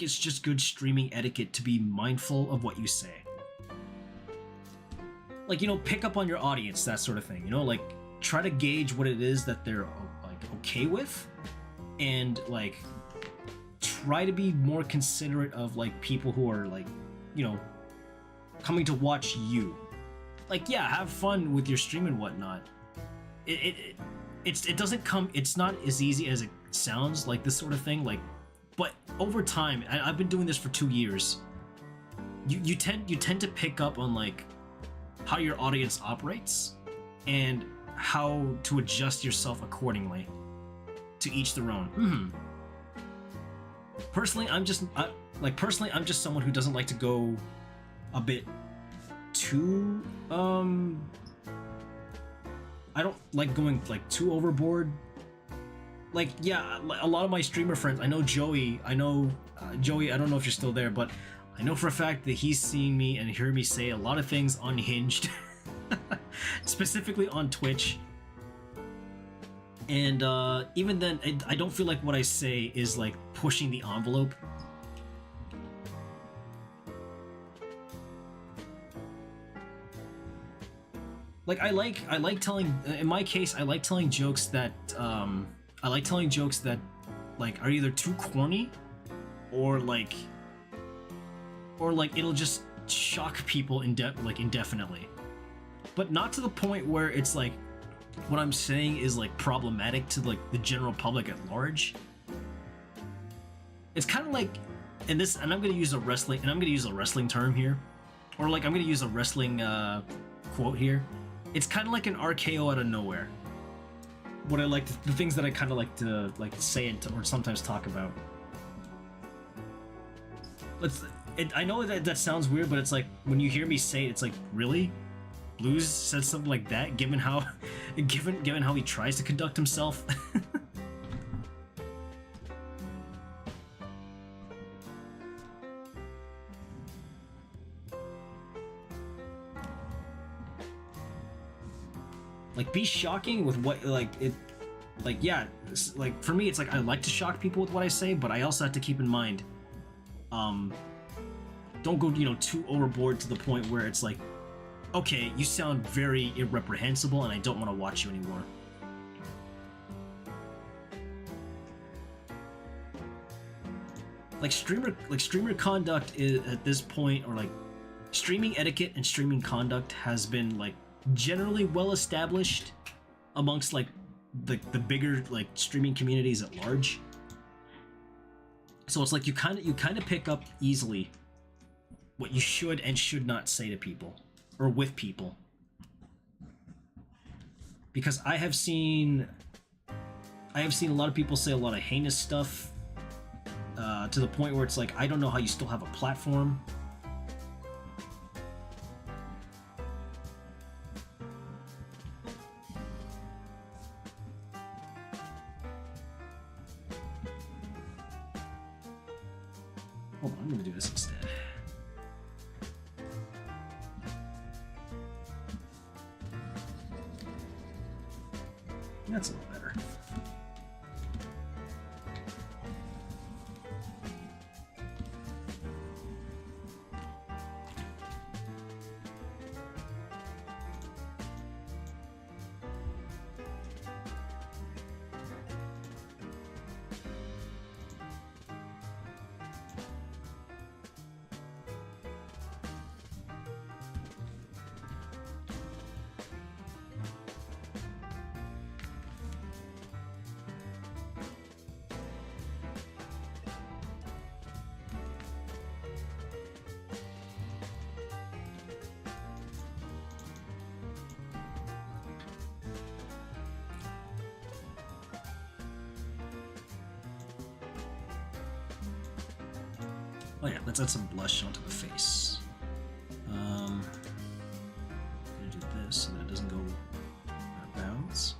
it's just good streaming etiquette to be mindful of what you say. Like, you know, pick up on your audience, that sort of thing. You know, like, try to gauge what it is that they're like okay with, and like try to be more considerate of like people who are like, you know, coming to watch you. Like, yeah, have fun with your stream and whatnot. It doesn't come. It's not as easy as it sounds. Like this sort of thing. Like, but over time, I've been doing this for 2 years. You tend to pick up on like how your audience operates and how to adjust yourself accordingly. To each their own. Personally, I'm just someone who doesn't like to go a bit too I don't like going like too overboard. Like, yeah, a lot of my streamer friends, I know Joey, I don't know if you're still there, but I know for a fact that he's seen me and heard me say a lot of things unhinged, specifically on Twitch. And even then, I don't feel like what I say is like pushing the envelope. Like, I like telling, in my case, I like telling jokes that like are either too corny or like it'll just shock people indefinitely, but not to the point where it's like what I'm saying is like problematic to like the general public at large. It's kind of like, and I'm gonna use a wrestling term here, or like I'm gonna use a wrestling quote here. It's kind of like an RKO out of nowhere. What I like the things that I kind of like to say or sometimes talk about. I know that sounds weird, but it's like when you hear me say it, it's like, really? Bluez said something like that, given how he tries to conduct himself. Like, be shocking with what, yeah, like, for me, it's like, I like to shock people with what I say, but I also have to keep in mind, don't go, you know, too overboard to the point where it's like, okay, you sound very irreprehensible and I don't want to watch you anymore. Like, streamer conduct is, at this point, or like, streaming etiquette and streaming conduct has been, like, generally well established amongst like the bigger like streaming communities at large. So it's like you kind of pick up easily what you should and should not say to people or with people, because I have seen a lot of people say a lot of heinous stuff to the point where it's like, I don't know how you still have a platform. Hold on, I'm gonna do this instead. That's a little better. Oh yeah, let's add some blush onto the face. I'm gonna do this so that it doesn't go out of bounds.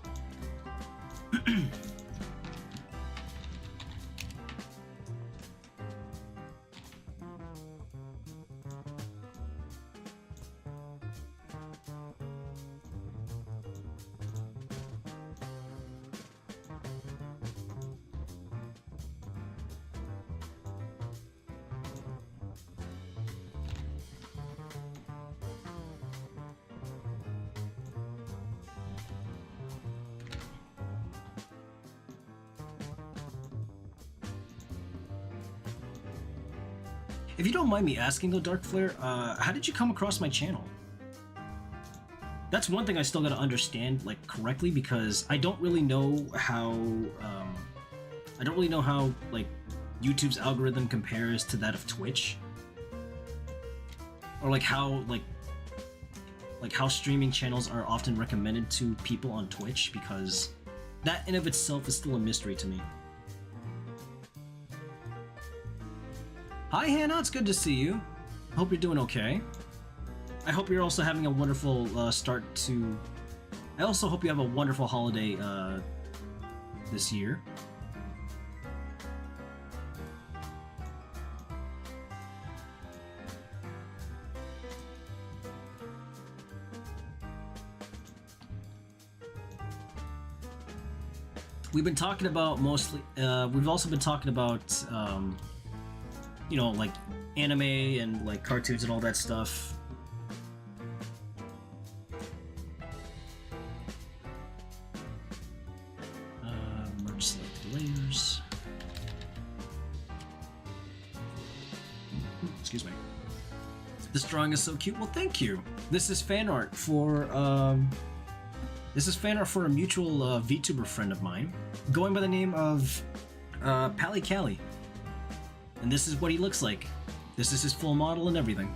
If you don't mind me asking though, Dark Flare, how did you come across my channel? That's one thing I still gotta understand, like, correctly, because I don't really know how, like, YouTube's algorithm compares to that of Twitch. Or, like, how streaming channels are often recommended to people on Twitch, because that in of itself is still a mystery to me. Hi Hannah, it's good to see you. Hope you're doing okay. I hope you're also having a wonderful start to... I also hope you have a wonderful holiday this year. We've been talking about mostly... we've also been talking about... you know, like anime and like cartoons and all that stuff. Merge selected layers. Excuse me. This drawing is so cute. Well, thank you. This is fan art for a mutual VTuber friend of mine, going by the name of Pally Callie. And this is what he looks like. This is his full model and everything.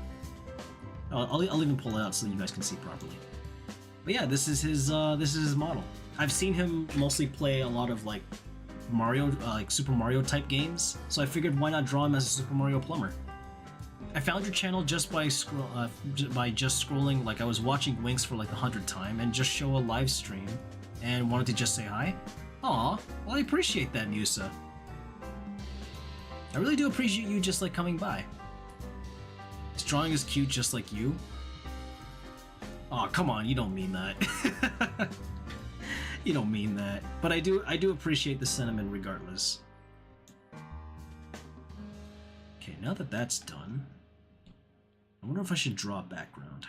I'll even pull it out so you guys can see properly. But yeah, this is his model. I've seen him mostly play a lot of like Mario, like Super Mario type games. So I figured why not draw him as a Super Mario plumber. I found your channel just by scrolling. Like I was watching Winx for like the 100th time and just show a live stream, and wanted to just say hi. Aw, well I appreciate that, Musa. I really do appreciate you just like coming by. This drawing is cute just like you. Aw, come on, you don't mean that. You don't mean that. But I do appreciate the sentiment regardless. Okay, now that that's done, I wonder if I should draw a background.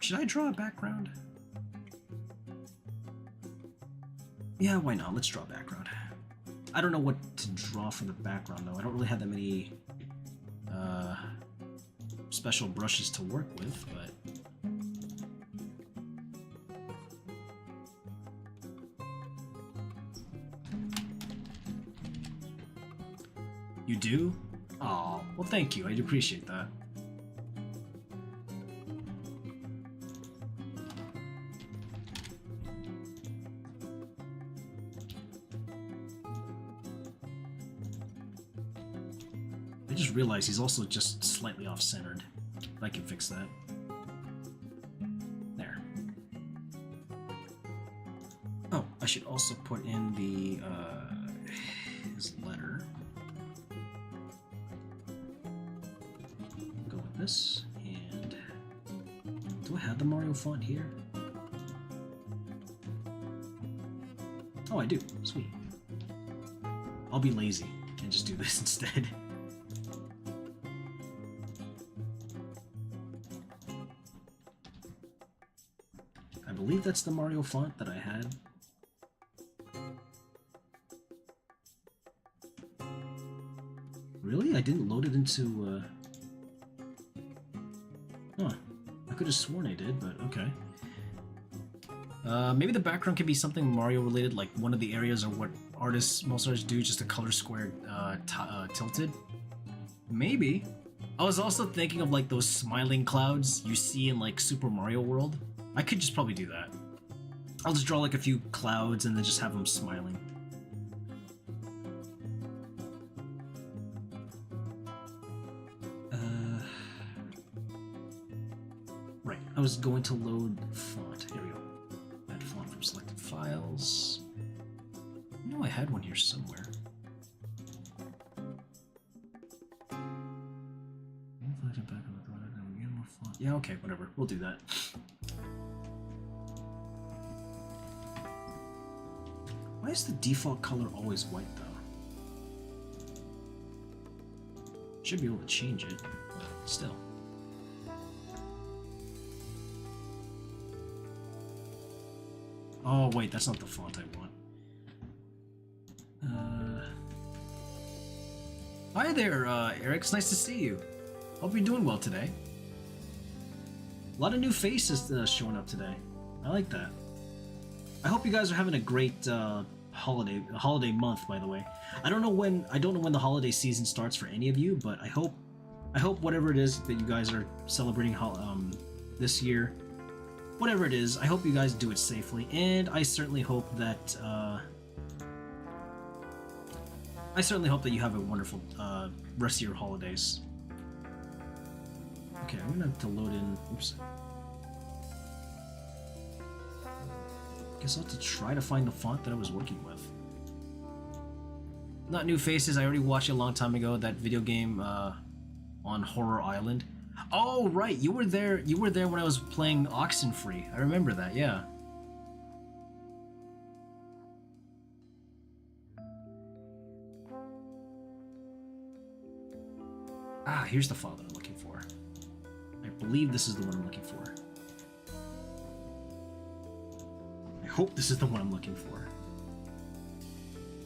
Should I draw a background? Yeah, why not? Let's draw a background. I don't know what to draw for the background, though. I don't really have that many special brushes to work with, but... You do? Oh, well thank you. I do appreciate that. I just realized he's also just slightly off-centered. If I can fix that. There. Oh, I should also put in the, his letter. Go with this, and... Do I have the Mario font here? Oh, I do. Sweet. I'll be lazy and just do this instead. I believe that's the Mario font that I had. Really? I didn't load it into, Huh. I could have sworn I did, but okay. Maybe the background can be something Mario related, like one of the areas or what most artists do, just a color square tilted. Maybe. I was also thinking of like those smiling clouds you see in like Super Mario World. I could just probably do that. I'll just draw like a few clouds and then just have them smiling. I was going to load font. Here we go. Add font from selected files. I know I had one here somewhere. Yeah, okay, whatever. We'll do that. Why is the default color always white, though? Should be able to change it, but still. Oh, wait, that's not the font I want. Hi there, Eric. It's nice to see you. Hope you're doing well today. A lot of new faces showing up today. I like that. I hope you guys are having a great holiday month, by the way. I don't know when the holiday season starts for any of you, but I hope whatever it is that you guys are celebrating this year, whatever it is, I hope you guys do it safely, and I certainly hope that you have a wonderful rest of your holidays. Okay, I'm gonna have to load in. Oops. Guess I'll have to try to find the font that I was working with. Not new faces. I already watched it a long time ago. That video game on Horror Island. Oh right, you were there. You were there when I was playing Oxenfree. I remember that. Yeah. Ah, here's the file that I'm looking for. I believe this is the one I'm looking for. I hope this is the one I'm looking for.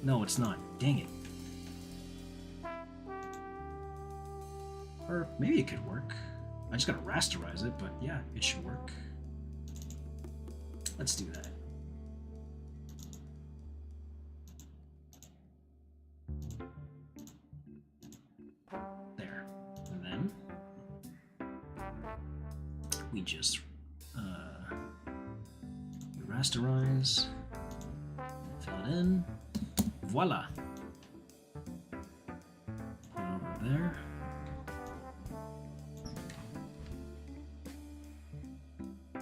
No, it's not. Dang it. Or maybe it could work. I just gotta rasterize it, but yeah, it should work. Let's do that. There. And then we just rasterize, fill it in, voila. Put it over there.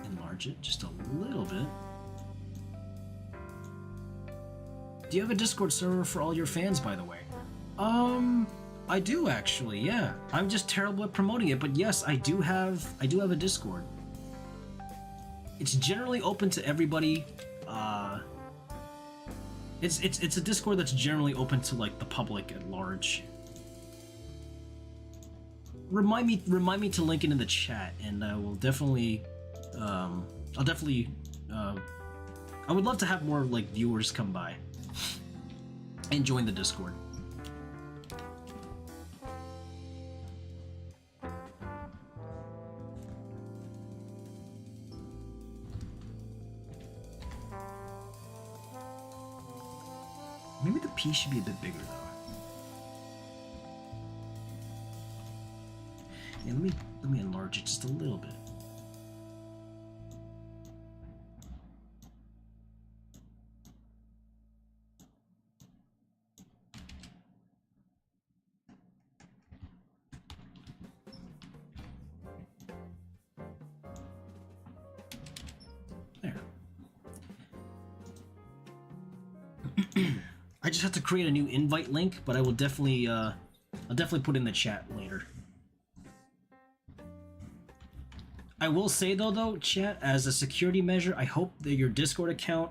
Enlarge it just a little bit. Do you have a Discord server for all your fans, by the way? I do actually, yeah. I'm just terrible at promoting it, but yes, I do have a Discord. It's generally open to everybody. It's a Discord that's generally open to like the public at large. Remind me to link it in the chat, and I will definitely. I would love to have more like viewers come by and join the Discord. Maybe the P should be a bit bigger though. Yeah, let me enlarge it just a little bit. There. I just have to create a new invite link, but I will definitely I'll definitely put in the chat later. I will say though, chat, as a security measure, I hope that your Discord account,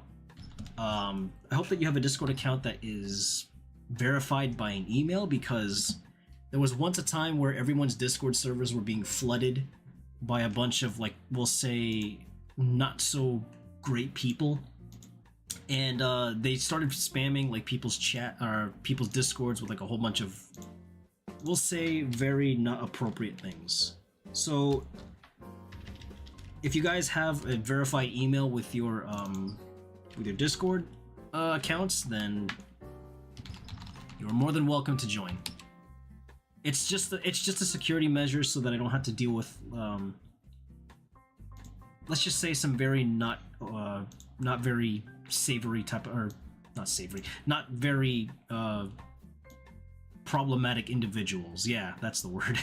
I hope that you have a Discord account that is verified by an email, because there was once a time where everyone's Discord servers were being flooded by a bunch of, like, we'll say, not so great people. And they started spamming like people's chat or people's Discords with like a whole bunch of, we'll say, very not appropriate things. So if you guys have a verified email with your Discord accounts, then you're more than welcome to join. It's just a security measure so that I don't have to deal with let's just say some very not very savory type of, or not savory, not very problematic individuals. Yeah, that's the word.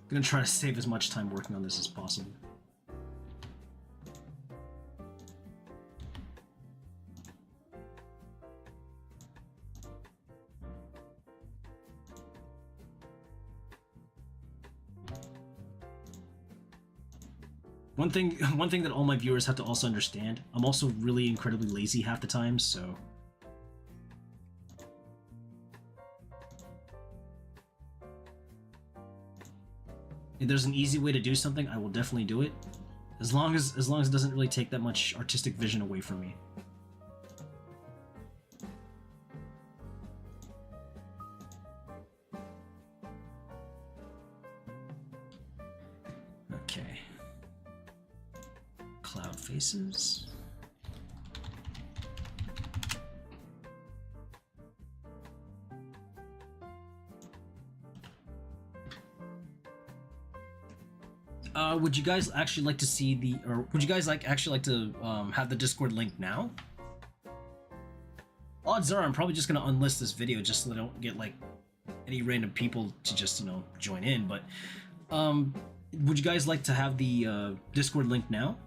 Gonna try to save as much time working on this as possible. One thing that all my viewers have to also understand, I'm also really incredibly lazy half the time, so... If there's an easy way to do something, I will definitely do it. As long as it doesn't really take that much artistic vision away from me. Okay. Cloud faces. Would you guys actually like to see the, or would you guys actually like to have the Discord link now? Odds are I'm probably just gonna unlist this video just so that I don't get like any random people to just, you know, join in. But would you guys like to have the Discord link now?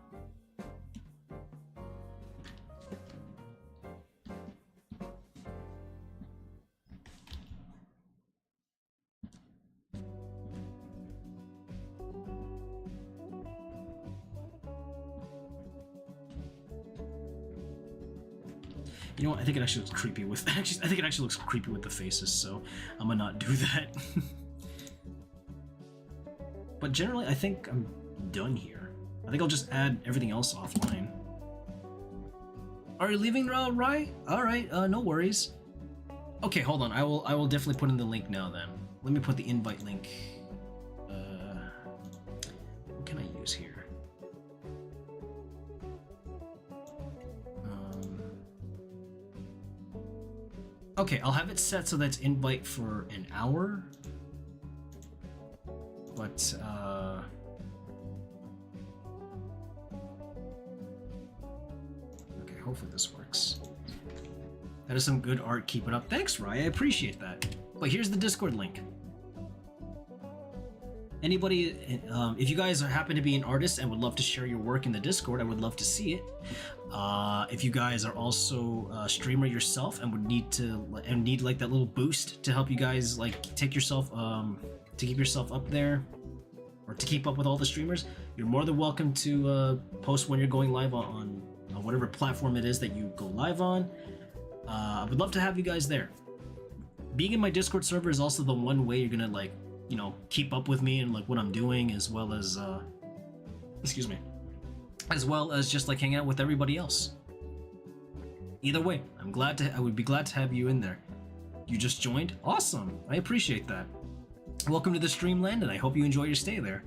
You know what? I think it actually looks creepy with. I think it actually looks creepy with the faces, so I'm gonna not do that. But generally, I think I'm done here. I think I'll just add everything else offline. Are you leaving, Rai? All right, no worries. Okay, hold on. I will definitely put in the link now. Then let me put the invite link. What can I use here? Okay, I'll have it set so that's invite for an hour. But, okay, hopefully this works. That is some good art, keep it up. Thanks, Ryan, I appreciate that. But here's the Discord link. Anybody, if you guys happen to be an artist and would love to share your work in the Discord, I would love to see it. If you guys are also a streamer yourself and would need like that little boost to help you guys like take yourself to keep yourself up there or to keep up with all the streamers, you're more than welcome to post when you're going live on whatever platform it is that you go live on. I would love to have you guys there. Being in my Discord server is also the one way you're gonna like, you know, keep up with me and like what I'm doing, as well as excuse me, as well as just like hang out with everybody else. Either way, I would be glad to have you in there. You just joined? Awesome, I appreciate that. Welcome to the Streamland, and I hope you enjoy your stay there.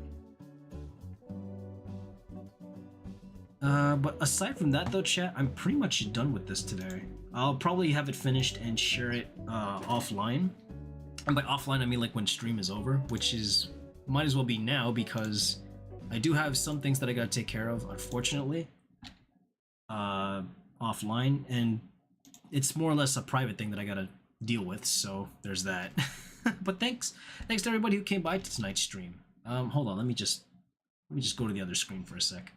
But aside from that though, chat, I'm pretty much done with this today. I'll probably have it finished and share it offline. And by offline, I mean like when stream is over, which is might as well be now, because I do have some things that I gotta take care of, unfortunately, offline, and it's more or less a private thing that I gotta deal with, so there's that. But thanks to everybody who came by to tonight's stream. Hold on, let me just go to the other screen for a sec.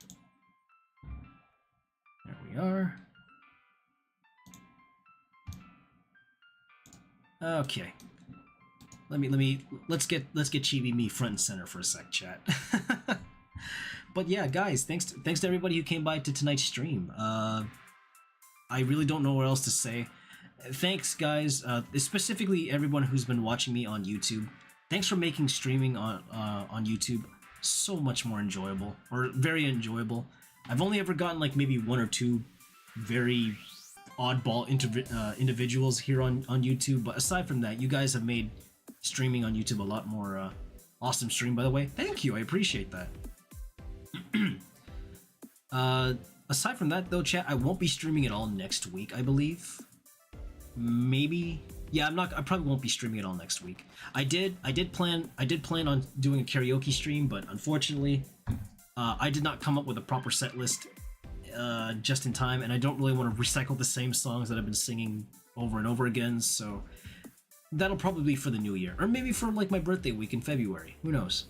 There we are. Okay. Let's get Chibi Me front and center for a sec, chat. But yeah, guys, thanks to everybody who came by to tonight's stream. I really don't know what else to say. Thanks, guys, specifically everyone who's been watching me on YouTube. Thanks for making streaming on YouTube so much more enjoyable, or very enjoyable. I've only ever gotten like maybe one or two very oddball individuals here on YouTube, but aside from that, you guys have made streaming on YouTube a lot more awesome stream, by the way. Thank you, I appreciate that. Aside from that though, chat, I won't be streaming at all next week, I believe. Maybe. Yeah, I probably won't be streaming at all next week. I did plan on doing a karaoke stream, but unfortunately, I did not come up with a proper set list just in time, and I don't really want to recycle the same songs that I've been singing over and over again, so that'll probably be for the new year, or maybe for like my birthday week in February, who knows.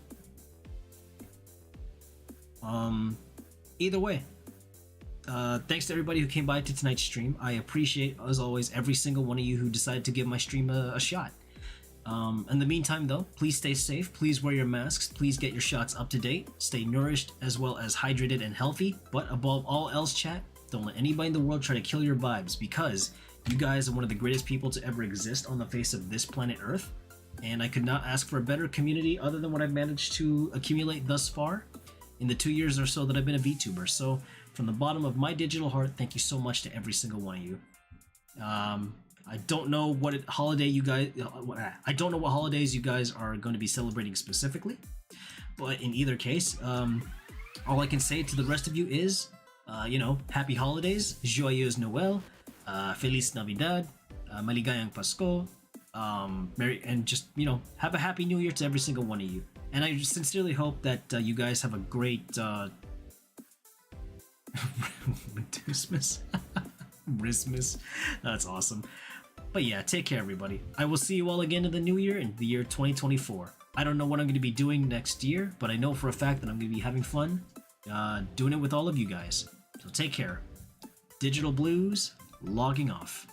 Either way, thanks to everybody who came by to tonight's stream. I appreciate, as always, every single one of you who decided to give my stream a shot. In the meantime, though, please stay safe, please wear your masks, please get your shots up to date, stay nourished as well as hydrated and healthy, but above all else, chat, don't let anybody in the world try to kill your vibes, because you guys are one of the greatest people to ever exist on the face of this planet Earth, and I could not ask for a better community other than what I've managed to accumulate thus far in the 2 years or so that I've been a VTuber. So, from the bottom of my digital heart, thank you so much to every single one of you. I don't know what holiday you guys. I don't know what holidays you guys are going to be celebrating specifically, but in either case, all I can say to the rest of you is, happy holidays, joyeux Noël, feliz Navidad, maligayang Pasko, Merry, and just have a happy New Year to every single one of you. And I sincerely hope that you guys have a great Christmas. Christmas. That's awesome. But yeah, take care, everybody. I will see you all again in the new year, in the year 2024. I don't know what I'm going to be doing next year, but I know for a fact that I'm going to be having fun doing it with all of you guys. So take care. Digital-Bluez, logging off.